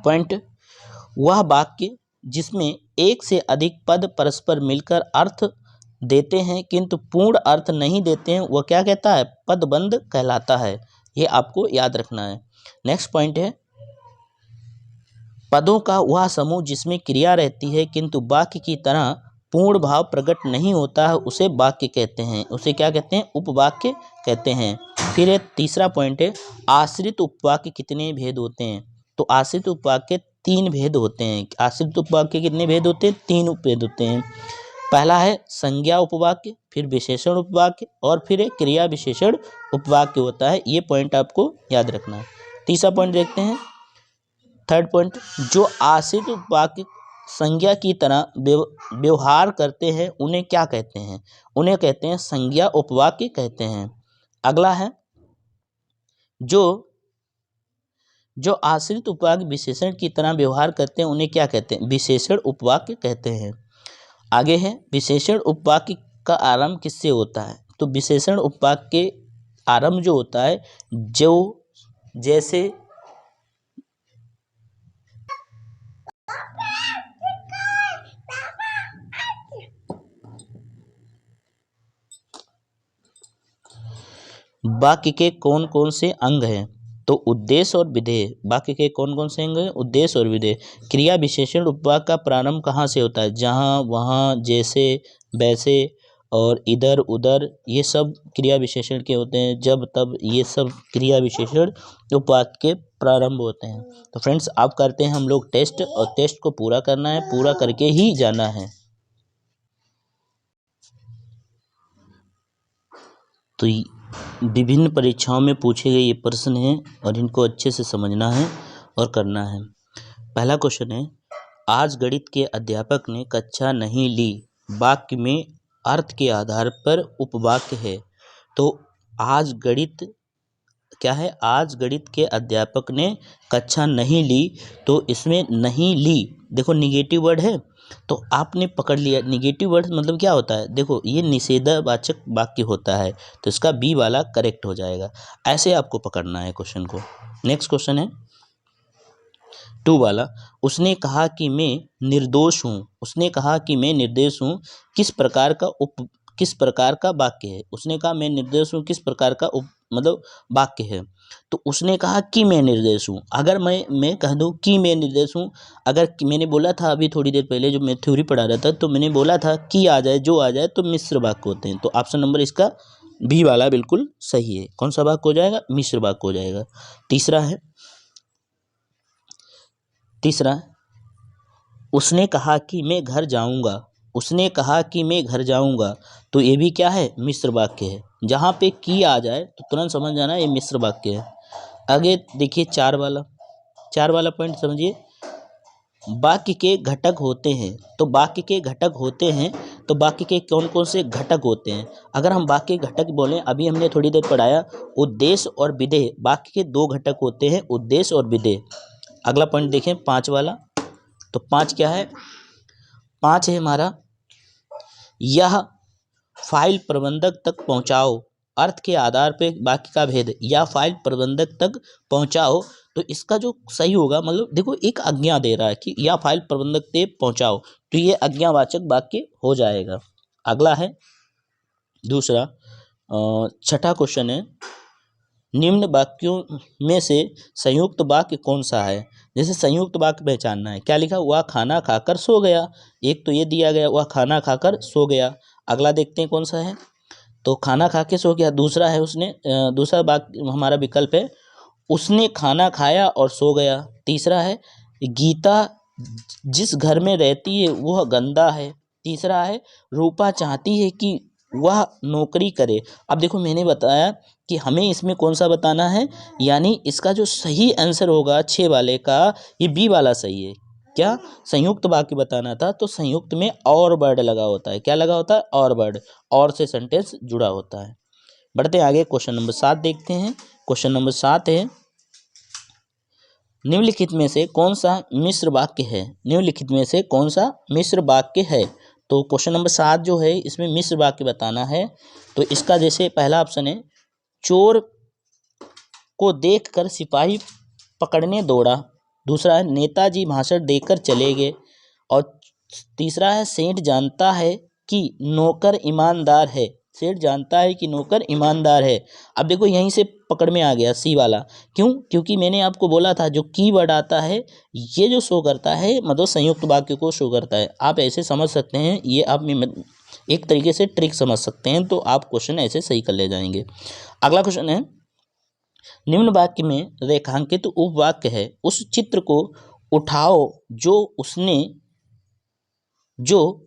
पॉइंट वह वाक्य जिसमें एक से अधिक पद परस्पर मिलकर अर्थ देते हैं किंतु पूर्ण अर्थ नहीं देते हैं, वह क्या कहता है? पदबंध कहलाता है। ये आपको याद रखना है। नेक्स्ट पॉइंट है, पदों का वह समूह जिसमें क्रिया रहती है किंतु वाक्य की तरह पूर्ण भाव प्रकट नहीं होता है, उसे वाक्य कहते हैं। उसे क्या कहते हैं? उपवाक्य कहते हैं। फिर एक तीसरा पॉइंट है, आश्रित उपवाक्य कितने भेद होते हैं? तो आश्रित उपवाक्य 3 भेद होते हैं। आश्रित उपवाक्य कितने भेद होते हैं? 3 भेद होते हैं। पहला है संज्ञा उपवाक्य, फिर विशेषण उपवाक्य और फिर एक क्रिया विशेषण उपवाक्य होता है। ये पॉइंट आपको याद रखना है। तीसरा पॉइंट देखते हैं, थर्ड पॉइंट, जो आश्रित उपवाक्य संज्ञा की तरह व्यवहार करते हैं उन्हें क्या कहते हैं? उन्हें कहते हैं संज्ञा उपवाक्य कहते हैं। अगला है, जो आश्रित उपवाक्य विशेषण की तरह व्यवहार करते हैं उन्हें क्या कहते हैं? विशेषण उपवाक्य कहते हैं। आगे है, विशेषण उपवाक्य का आरंभ किससे होता है? तो विशेषण उपवाक्य के आरंभ जो होता है, जो जैसे वाक्य के कौन कौन से अंग हैं? तो उद्देश्य और विधेय। वाक्य के कौन कौन से अंग हैं? उद्देश्य और विधेय। क्रिया विशेषण उपवाक्य का प्रारंभ कहाँ से होता है? जहाँ, वहाँ, जैसे, वैसे और इधर उधर, ये सब क्रिया विशेषण के होते हैं। जब तब, ये सब क्रिया विशेषण उपवाक्य के प्रारंभ होते हैं। तो फ्रेंड्स, आप करते हैं हम लोग टेस्ट, और टेस्ट को पूरा करना है, पूरा करके ही जाना है। तो विभिन्न परीक्षाओं में पूछे गए ये प्रश्न हैं और इनको अच्छे से समझना है और करना है। पहला क्वेश्चन है, आज गणित के अध्यापक ने कक्षा नहीं ली, वाक्य में अर्थ के आधार पर उपवाक्य है। तो आज गणित क्या है? आज गणित के अध्यापक ने कक्षा नहीं ली, तो इसमें नहीं ली, देखो निगेटिव वर्ड है, तो आपने पकड़ लिया। निगेटिव वर्ड मतलब क्या होता है? देखो, ये निषेधावाचक वाक्य होता है, तो इसका बी वाला करेक्ट हो जाएगा। ऐसे आपको पकड़ना है क्वेश्चन को। नेक्स्ट क्वेश्चन है 2 वाला, उसने कहा कि मैं निर्दोष हूँ। उसने कहा कि मैं निर्दोष हूँ किस प्रकार का वाक्य है? उसने कहा मैं निर्दोष हूँ किस प्रकार का मतलब वाक्य है? तो उसने कहा कि मैं निर्दोष हूँ। अगर मैं कह दूँ कि मैं निर्दोष हूँ, अगर मैंने बोला था अभी थोड़ी देर पहले जो मैं थ्योरी पढ़ा रहा था, तो मैंने बोला था कि आ जाए, जो आ जाए, तो मिश्र वाक्य होते हैं। तो ऑप्शन नंबर इसका बी वाला बिल्कुल सही है। कौन सा वाक्य हो जाएगा? मिश्र वाक्य हो जाएगा। तीसरा, उसने कहा कि मैं घर जाऊंगा। उसने कहा कि मैं घर जाऊंगा, तो ये भी क्या है? मिश्र वाक्य है। जहाँ पे की आ जाए तो तुरंत समझ जाना ये मिश्र वाक्य है। आगे देखिए 4 वाला पॉइंट समझिए, वाक्य के घटक होते हैं। तो वाक्य के घटक होते हैं, तो वाक्य के कौन कौन से घटक होते हैं? अगर हम वाक्य के घटक बोलें, अभी हमने थोड़ी देर पढ़ाया, उद्देश्य और विधेय। वाक्य के 2 घटक होते हैं, उद्देश्य और विधेय। अगला पॉइंट देखें 5 वाला, तो 5 क्या है? 5 है हमारा, यह फाइल प्रबंधक तक पहुंचाओ। अर्थ के आधार पे वाक्य का भेद, या फाइल प्रबंधक तक पहुंचाओ, तो इसका जो सही होगा, मतलब देखो एक आज्ञा दे रहा है कि या फाइल प्रबंधक तक पहुंचाओ, तो ये आज्ञावाचक वाक्य हो जाएगा। अगला है दूसरा, 6ठा क्वेश्चन है, निम्न वाक्यों में से संयुक्त वाक्य कौन सा है? जैसे संयुक्त वाक्य पहचानना है। क्या लिखा? वह खाना खाकर सो गया। एक तो ये दिया गया, वह खाना खाकर सो गया। अगला देखते हैं कौन सा है, तो खाना खा के सो गया। दूसरा है, दूसरा वाक्य हमारा विकल्प है, उसने खाना खाया और सो गया। तीसरा है, गीता जिस घर में रहती है वह गंदा है। तीसरा है, रूपा चाहती है कि वह नौकरी करे। अब देखो मैंने बताया कि हमें इसमें कौन सा बताना है, यानी इसका जो सही आंसर होगा 6 वाले का, ये बी वाला सही है। क्या? संयुक्त वाक्य बताना था, तो संयुक्त में और वर्ड लगा होता है। क्या लगा होता है? और वर्ड, और से सेंटेंस जुड़ा होता है। बढ़ते आगे, क्वेश्चन नंबर 7 देखते हैं। क्वेश्चन नंबर 7 है, निम्नलिखित में से कौन सा मिश्र वाक्य है? निम्नलिखित में से कौन सा मिश्र वाक्य है? तो क्वेश्चन नंबर 7 जो है, इसमें मिश्र वाक्य बताना है। तो इसका जैसे पहला ऑप्शन है, चोर को देखकर सिपाही पकड़ने दौड़ा। दूसरा है नेताजी भाषण देकर चले गए, और तीसरा है सेठ जानता है कि नौकर ईमानदार है। सेठ जानता है कि नौकर ईमानदार है। अब देखो यहीं से पकड़ में आ गया सी वाला, क्यों? क्योंकि मैंने आपको बोला था जो कीवर्ड आता है ये जो शो करता है मतलब संयुक्त वाक्य को शो करता है। आप ऐसे समझ सकते हैं, ये आप एक तरीके से ट्रिक समझ सकते हैं, तो आप क्वेश्चन ऐसे सही कर ले जाएंगे। अगला क्वेश्चन है, निम्न वाक्य में रेखांकित उपवाक्य है, उस चित्र को उठाओ जो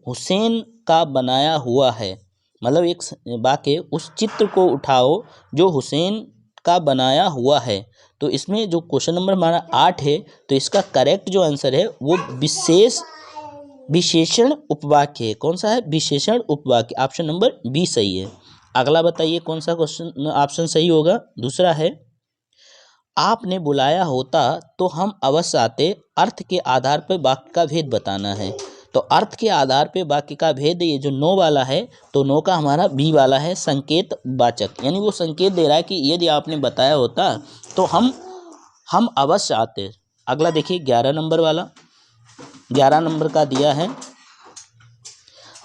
हुसैन का बनाया हुआ है। मतलब एक वाक्य, उस चित्र को उठाओ जो हुसैन का बनाया हुआ है। तो इसमें जो क्वेश्चन नंबर हमारा 8 है, तो इसका करेक्ट जो आंसर है वो विशेषण उपवाक्य है। कौन सा है? विशेषण उपवाक्य। ऑप्शन नंबर बी सही है। अगला बताइए कौन सा क्वेश्चन ऑप्शन सही होगा। दूसरा है, आपने बुलाया होता तो हम अवश्य आते, अर्थ के आधार पर वाक्य का भेद बताना है। तो अर्थ के आधार पे वाक्य का भेद, ये जो नो वाला है, तो नो का हमारा बी वाला है संकेत वाचक, यानी वो संकेत दे रहा है कि यदि आपने बताया होता तो हम अवश्य आते। अगला देखिए 11 नंबर वाला, 11 नंबर का दिया है,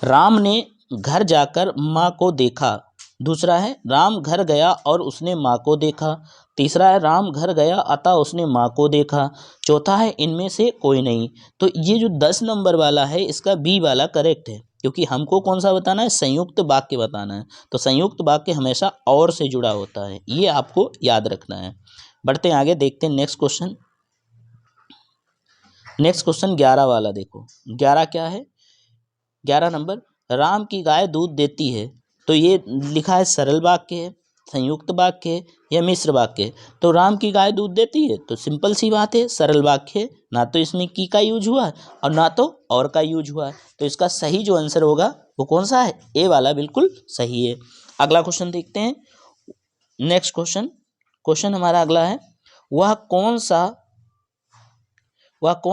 राम ने घर जाकर माँ को देखा। दूसरा है, राम घर गया और उसने माँ को देखा। तीसरा है, राम घर गया अतः उसने माँ को देखा। चौथा है, इनमें से कोई नहीं। तो ये जो 10 नंबर वाला है इसका बी वाला करेक्ट है, क्योंकि हमको कौन सा बताना है? संयुक्त वाक्य बताना है। तो संयुक्त वाक्य हमेशा और से जुड़ा होता है, ये आपको याद रखना है। बढ़ते हैं आगे, देखते हैं नेक्स्ट क्वेश्चन। नेक्स्ट क्वेश्चन 11 वाला देखो, 11 क्या है? 11 नंबर, राम की गाय दूध देती है। तो ये लिखा है सरल वाक्य है, संयुक्त वाक्य है या मिश्र वाक्य है? तो राम की गाय दूध देती है, तो सिंपल सी बात है, सरल वाक्य है। ना तो इसमें की का यूज हुआ है और ना तो और का यूज हुआ है। तो इसका सही जो आंसर होगा वो कौन सा है? ए वाला बिल्कुल सही है। अगला क्वेश्चन देखते हैं। नेक्स्ट क्वेश्चन हमारा अगला है, वह कौन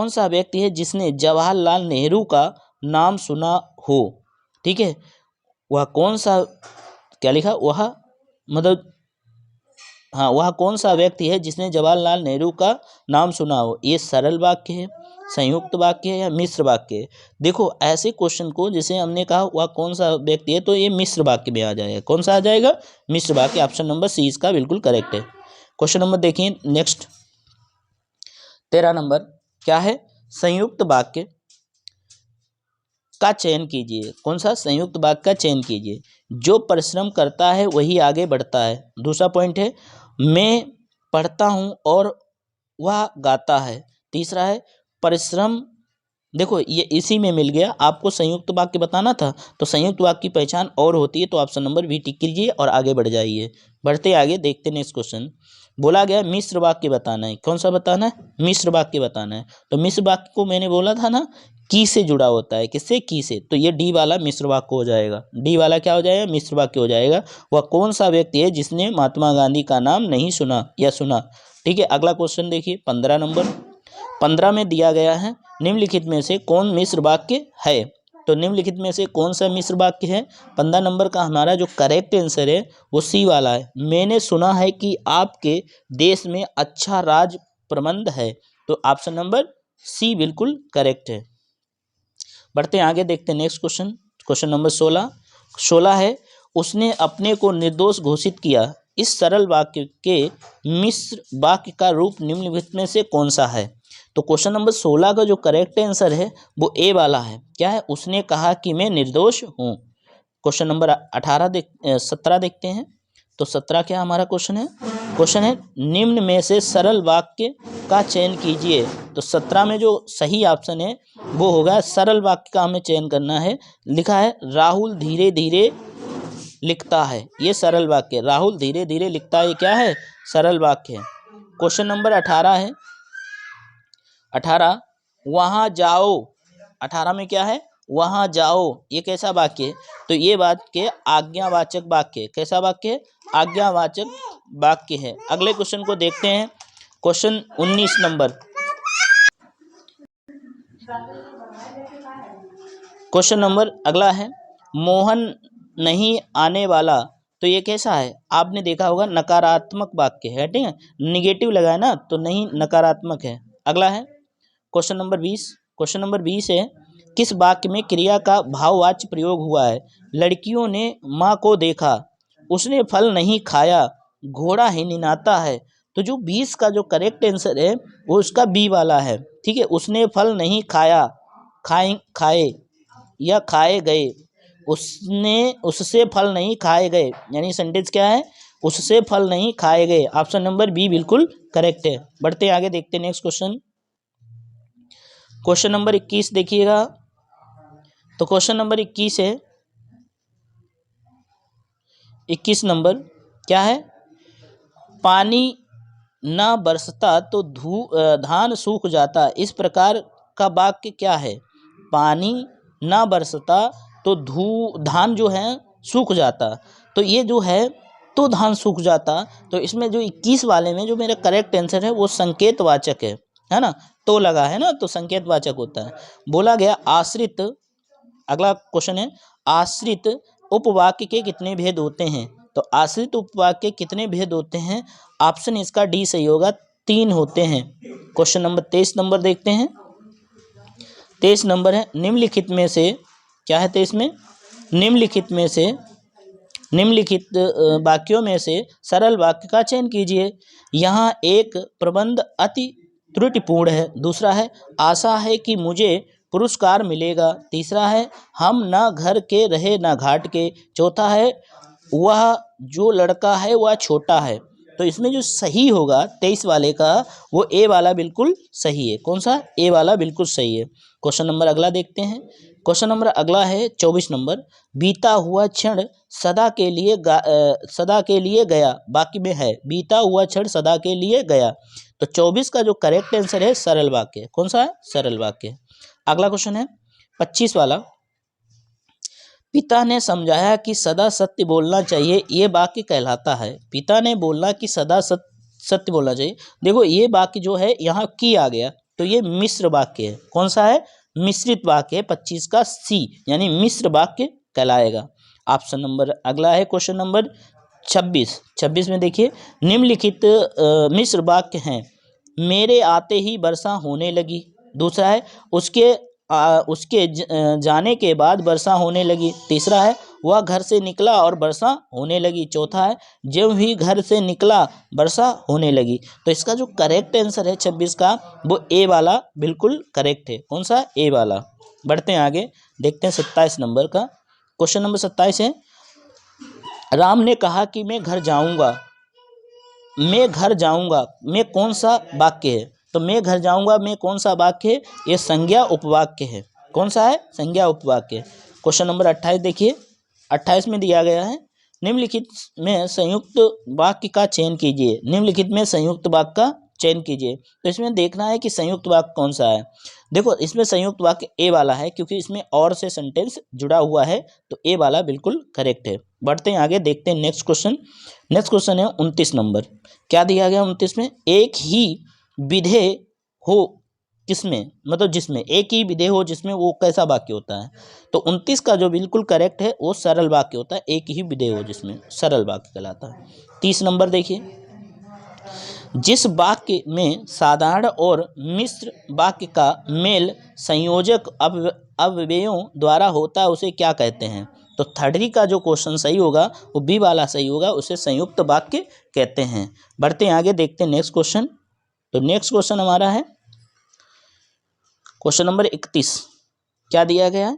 सा व्यक्ति है जिसने जवाहरलाल नेहरू का नाम सुना हो? ठीक है, वह कौन सा, क्या लिखा? वह मतलब हाँ, वह कौन सा व्यक्ति है जिसने जवाहरलाल नेहरू का नाम सुना हो? ये सरल वाक्य है, संयुक्त वाक्य है या मिश्र वाक्य है? देखो ऐसे क्वेश्चन को, जैसे हमने कहा वह कौन सा व्यक्ति है, तो ये मिश्र वाक्य में आ जाएगा। कौन सा आ जाएगा? मिश्र वाक्य। ऑप्शन नंबर सी इसका बिल्कुल करेक्ट है। क्वेश्चन नंबर देखिए नेक्स्ट, 13 नंबर क्या है? संयुक्त वाक्य का चयन कीजिए। कौन सा? संयुक्त वाक्य का चयन कीजिए। जो परिश्रम करता है वही आगे बढ़ता है। दूसरा पॉइंट है, मैं पढ़ता हूँ और वह गाता है। तीसरा है, परिश्रम, देखो ये इसी में मिल गया। आपको संयुक्त वाक्य बताना था, तो संयुक्त वाक्य की पहचान और होती है। तो ऑप्शन नंबर बी टिक कीजिए और आगे बढ़ जाइए। बढ़ते आगे, देखते नेक्स्ट क्वेश्चन। बोला गया मिश्र वाक्य बताना है। कौन सा बताना है? मिश्र वाक्य बताना है। तो मिश्र वाक्य को मैंने बोला था ना, की से जुड़ा होता है। किससे? की से। तो ये डी वाला मिश्र वाक्य हो जाएगा। डी वाला क्या हो जाएगा? मिश्र वाक्य हो जाएगा। वह कौन सा व्यक्ति है जिसने महात्मा गांधी का नाम नहीं सुना या सुना? ठीक है, अगला क्वेश्चन देखिए 15 नंबर। 15 में दिया गया है, निम्नलिखित में से कौन मिश्र वाक्य है? तो निम्नलिखित में से कौन सा मिश्र वाक्य है? 15 नंबर का हमारा जो करेक्ट आंसर है वो सी वाला है। मैंने सुना है कि आपके देश में अच्छा राज प्रबंध है। तो ऑप्शन नंबर सी बिल्कुल करेक्ट है। बढ़ते हैं आगे, देखते हैं नेक्स्ट क्वेश्चन। क्वेश्चन नंबर 16 है, उसने अपने को निर्दोष घोषित किया। इस सरल वाक्य के मिश्र वाक्य का रूप निम्नलिखित में से कौन सा है? तो क्वेश्चन नंबर 16 का जो करेक्ट आंसर है वो ए वाला है। क्या है? उसने कहा कि मैं निर्दोष हूँ। क्वेश्चन नंबर 17 देखते हैं। तो 17 क्या हमारा क्वेश्चन है? क्वेश्चन है, निम्न में से सरल वाक्य का चयन कीजिए। तो 17 में जो सही ऑप्शन है वो होगा, सरल वाक्य का हमें चयन करना है। लिखा है, राहुल धीरे धीरे लिखता है। ये सरल वाक्य, राहुल धीरे धीरे लिखता है, क्या है? सरल वाक्य है। क्वेश्चन नंबर 18 है। 18, वहाँ जाओ। 18 में क्या है? वहाँ जाओ। ये कैसा वाक्य है? तो ये वाक्य आज्ञावाचक वाक्य है। कैसा वाक्य है? आज्ञावाचक वाक्य है। अगले क्वेश्चन को देखते हैं। Question 19 number. क्वेश्चन नंबर अगला है, मोहन नहीं आने वाला। तो ये कैसा है? आपने देखा होगा नकारात्मक वाक्य है। ठीक है, निगेटिव लगा है ना, तो नहीं, नकारात्मक है। अगला है क्वेश्चन नंबर 20। क्वेश्चन नंबर 20 है, किस वाक्य में क्रिया का भाववाच्य प्रयोग हुआ है? लड़कियों ने माँ को देखा, उसने फल नहीं खाया, घोड़ा हिनहिनाता है। तो जो 20 का जो करेक्ट आंसर है वो उसका बी वाला है। ठीक है, उसने फल नहीं खाया, खाए या खाए गए, उससे फल नहीं खाए गए, यानी सेंटेंस क्या है? उससे फल नहीं खाए गए। ऑप्शन नंबर बी बिल्कुल करेक्ट है। बढ़ते आगे, देखते नेक्स्ट क्वेश्चन। क्वेश्चन नंबर 21 देखिएगा। तो क्वेश्चन नंबर 21 है, 21 नंबर क्या है? पानी ना बरसता तो धान सूख जाता, इस प्रकार का वाक्य क्या है? पानी ना बरसता तो धान जो है सूख जाता। तो ये जो है तो धान सूख जाता, तो इसमें जो 21 वाले में जो मेरा करेक्ट आंसर है वो संकेतवाचक है ना? तो लगा है ना, तो संकेतवाचक होता है। बोला गया आश्रित, अगला क्वेश्चन है, आश्रित उपवाक्य के कितने भेद होते हैं? तो आश्रित उपवाक्य कितने भेद होते हैं? ऑप्शन इसका डी सही होगा, 3 होते हैं। क्वेश्चन नंबर 23 नंबर देखते हैं। 23 नंबर है, निम्नलिखित में से क्या है? 23 में निम्नलिखित वाक्यों में से सरल वाक्य का चयन कीजिए। यहाँ एक प्रबंध अति त्रुटिपूर्ण है। दूसरा है, आशा है कि मुझे पुरस्कार मिलेगा। तीसरा है, हम ना घर के रहे ना घाट के। चौथा है, वह जो लड़का है वह छोटा है। तो इसमें जो सही होगा 23 वाले का, वो ए वाला बिल्कुल सही है। कौन सा? ए वाला बिल्कुल सही है। क्वेश्चन नंबर अगला देखते हैं। क्वेश्चन नंबर अगला है 24 नंबर, बीता हुआ क्षण सदा के लिए गया, बाकी में है बीता हुआ क्षण सदा के लिए गया। तो 24 का जो करेक्ट आंसर है सरल वाक्य। कौन सा है? सरल वाक्य। अगला क्वेश्चन है 25 वाला, पिता ने समझाया कि सदा सत्य बोलना चाहिए, ये वाक्य कहलाता है। पिता ने बोला कि सदा सत्य बोलना चाहिए। देखो ये वाक्य जो है यहाँ की आ गया, तो ये मिश्र वाक्य है। कौन सा है? मिश्रित वाक्य है। 25 का सी, यानी मिश्र वाक्य कहलाएगा। ऑप्शन नंबर अगला है क्वेश्चन नंबर 26 में देखिए, निम्नलिखित मिश्र वाक्य हैं। मेरे आते ही वर्षा होने लगी। दूसरा है, उसके जाने के बाद वर्षा होने लगी। तीसरा है, वह घर से निकला और वर्षा होने लगी। चौथा है, जब ही घर से निकला वर्षा होने लगी। तो इसका जो करेक्ट आंसर है 26 का, वो ए वाला बिल्कुल करेक्ट है। कौन सा? ए वाला। बढ़ते हैं आगे, देखते हैं 27 नंबर का। क्वेश्चन नंबर 27 है, राम ने कहा कि मैं घर जाऊंगा। मैं कौन सा वाक्य है? तो मैं घर जाऊंगा में कौन सा वाक्य है? ये संज्ञा उपवाक्य है। कौन सा है? संज्ञा उपवाक्य। क्वेश्चन नंबर 28 देखिए, 28 में दिया गया है, निम्नलिखित में संयुक्त वाक्य का चयन कीजिए। निम्नलिखित में संयुक्त वाक्य का चयन कीजिए। तो इसमें देखना है कि संयुक्त वाक्य कौन सा है। देखो इसमें संयुक्त वाक्य ए वाला है, क्योंकि इसमें और से सेंटेंस जुड़ा हुआ है, तो ए वाला बिल्कुल करेक्ट है। बढ़ते हैं आगे, देखते हैं नेक्स्ट क्वेश्चन। नेक्स्ट क्वेश्चन है 29 नंबर। क्या दिया गया 29 में? एक ही विधेय हो किसमें, मतलब जिसमें एक ही विधेय हो जिसमें, वो कैसा वाक्य होता है? तो 29 का जो बिल्कुल करेक्ट है वो सरल वाक्य होता है। एक ही विधेय हो जिसमें, सरल वाक्य कहलाता है। 30 नंबर देखिए, जिस वाक्य में साधारण और मिश्र वाक्य का मेल संयोजक अव्ययों द्वारा होता है उसे क्या कहते हैं? तो 30 का जो क्वेश्चन सही होगा वो बी वाला सही होगा, उसे संयुक्त वाक्य कहते हैं। बढ़ते हैं आगे, देखते हैं नेक्स्ट क्वेश्चन। तो नेक्स्ट क्वेश्चन हमारा है क्वेश्चन नंबर 31। क्या दिया गया है?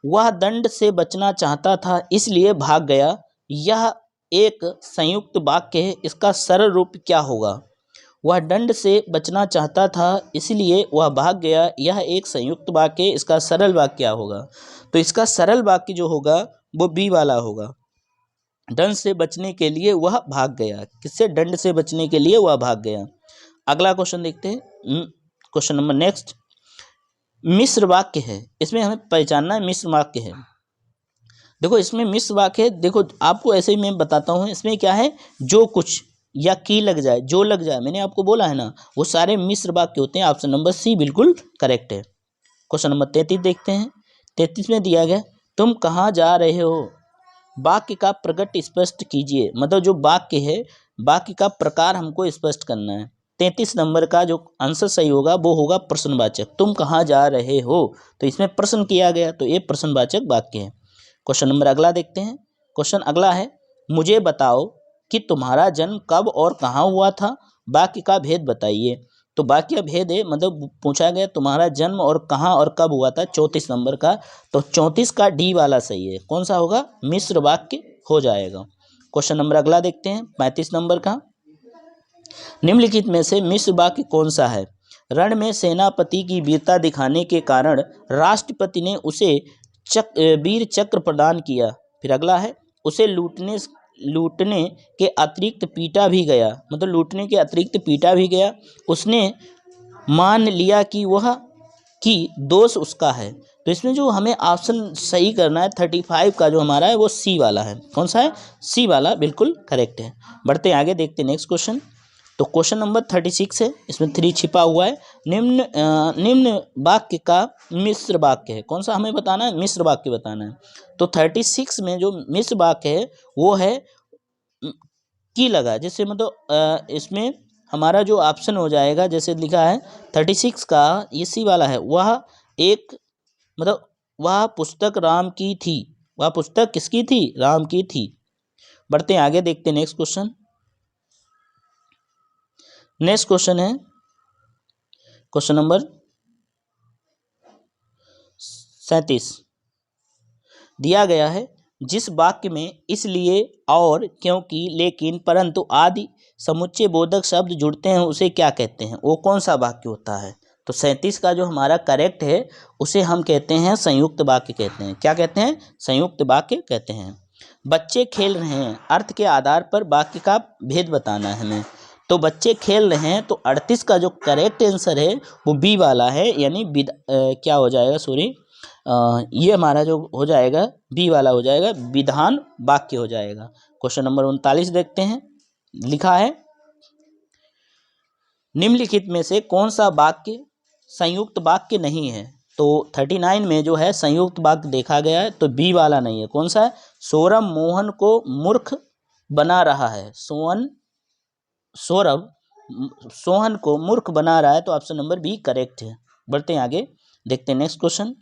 वह दंड से बचना चाहता था इसलिए भाग गया, यह एक संयुक्त वाक्य है, इसका सरल रूप क्या होगा? वह दंड से बचना चाहता था इसलिए वह भाग गया, यह एक संयुक्त वाक्य है, इसका सरल वाक्य क्या होगा? तो इसका सरल वाक्य जो होगा वो बी वाला होगा। दंड से बचने के लिए वह भाग गया। किससे? दंड से बचने के लिए वह भाग गया। अगला क्वेश्चन देखते हैं, क्वेश्चन नंबर नेक्स्ट, मिश्र वाक्य है, इसमें हमें पहचानना है मिश्र वाक्य है। देखो इसमें मिश्र वाक्य है, देखो आपको ऐसे ही मैं बताता हूँ, इसमें क्या है, जो कुछ या की लग जाए, जो लग जाए, मैंने आपको बोला है ना, वो सारे मिश्र वाक्य होते हैं। ऑप्शन नंबर सी बिल्कुल करेक्ट है। क्वेश्चन नंबर 33 देखते हैं। 33 में दिया गया, तुम कहाँ जा रहे हो? वाक्य का प्रकट स्पष्ट कीजिए। मतलब जो वाक्य है, वाक्य का प्रकार हमको स्पष्ट करना है। 33 नंबर का जो आंसर सही होगा वो होगा प्रश्नवाचक। तुम कहाँ जा रहे हो, तो इसमें प्रश्न किया गया तो ये प्रश्नवाचक वाक्य है। क्वेश्चन नंबर अगला देखते हैं। क्वेश्चन अगला है, मुझे बताओ कि तुम्हारा जन्म कब और कहाँ हुआ था, वाक्य का भेद बताइए। तो वाक्य भेद है, मतलब पूछा गया तुम्हारा जन्म और कहाँ और कब हुआ था, 34 नंबर का। तो 34 का डी वाला सही है। कौन सा होगा, मिश्र वाक्य हो जाएगा। क्वेश्चन नंबर अगला देखते हैं 35 नंबर का। निम्नलिखित में से मिश्र वाक्य कौन सा है। रण में सेनापति की वीरता दिखाने के कारण राष्ट्रपति ने उसे वीर चक्र प्रदान किया। फिर अगला है, उसे लूटने के अतिरिक्त पीटा भी गया, मतलब लूटने के अतिरिक्त पीटा भी गया। उसने मान लिया कि दोष उसका है। तो इसमें जो हमें ऑप्शन सही करना है 35 का जो हमारा है वो सी वाला है। कौन सा है, सी वाला बिल्कुल करेक्ट है। बढ़ते आगे देखते हैं नेक्स्ट क्वेश्चन। तो क्वेश्चन नंबर 36 है, इसमें 3 छिपा हुआ है। निम्न वाक्य का मिश्र वाक्य है। कौन सा हमें बताना है, मिश्र वाक्य बताना है। तो 36 में जो मिश्र वाक्य है वो है की लगा, जैसे मतलब इसमें हमारा जो ऑप्शन हो जाएगा, जैसे लिखा है 36 का ये सी वाला है। वह एक मतलब वह पुस्तक राम की थी। वह पुस्तक किसकी थी, राम की थी। बढ़ते हैं आगे देखते हैं नेक्स्ट क्वेश्चन। नेक्स्ट क्वेश्चन है क्वेश्चन नंबर 37। दिया गया है, जिस वाक्य में इसलिए, और, क्योंकि, लेकिन, परंतु आदि समुच्चय बोधक शब्द जुड़ते हैं उसे क्या कहते हैं, वो कौन सा वाक्य होता है। तो 37 का जो हमारा करेक्ट है उसे हम कहते हैं संयुक्त वाक्य कहते हैं। क्या कहते हैं, संयुक्त वाक्य कहते हैं। बच्चे खेल रहे हैं, अर्थ के आधार पर वाक्य का भेद बताना है हमें। तो बच्चे खेल रहे हैं, तो 38 का जो करेक्ट आंसर है वो बी वाला है, यानी क्या हो जाएगा, सॉरी, ये हमारा जो हो जाएगा बी वाला हो जाएगा, विधान वाक्य हो जाएगा। क्वेश्चन नंबर 39 देखते हैं। लिखा है, निम्नलिखित में से कौन सा वाक्य संयुक्त वाक्य नहीं है। तो 39 में जो है संयुक्त वाक्य देखा गया है तो बी वाला नहीं है। कौन सा है, सौरभ मोहन को मूर्ख बना रहा है। सौरभ सोहन को मूर्ख बना रहा है, तो ऑप्शन नंबर बी करेक्ट है। बढ़ते हैं आगे देखते हैं नेक्स्ट क्वेश्चन।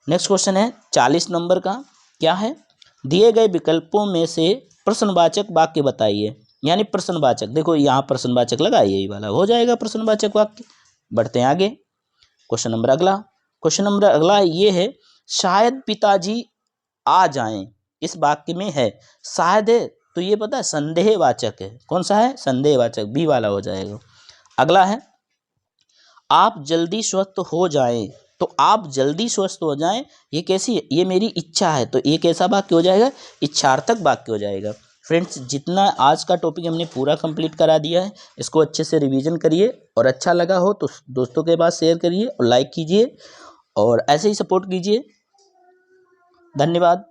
नेक्स्ट क्वेश्चन है 40 नंबर का। क्या है, दिए गए विकल्पों में से प्रश्नवाचक वाक्य बताइए। यानी प्रश्नवाचक, देखो यहाँ प्रश्नवाचक लगा, यही वाला हो जाएगा प्रश्नवाचक वाक्य। बढ़ते हैं आगे क्वेश्चन नंबर अगला। क्वेश्चन नंबर अगला ये है, शायद पिताजी आ जाएं, इस वाक्य में है शायद है, तो ये पता है संदेहवाचक है। कौन सा है, संदेहवाचक, बी वाला हो जाएगा। अगला है, आप जल्दी स्वस्थ हो जाएं, तो आप जल्दी स्वस्थ हो जाएं ये कैसी है, ये मेरी इच्छा है, तो ये कैसा वाक्य हो जाएगा, इच्छार्थक वाक्य हो जाएगा। फ्रेंड्स, जितना आज का टॉपिक हमने पूरा कंप्लीट करा दिया है, इसको अच्छे से रिवीजन करिए और अच्छा लगा हो तो दोस्तों के पास शेयर करिए और लाइक कीजिए और ऐसे ही सपोर्ट कीजिए। धन्यवाद।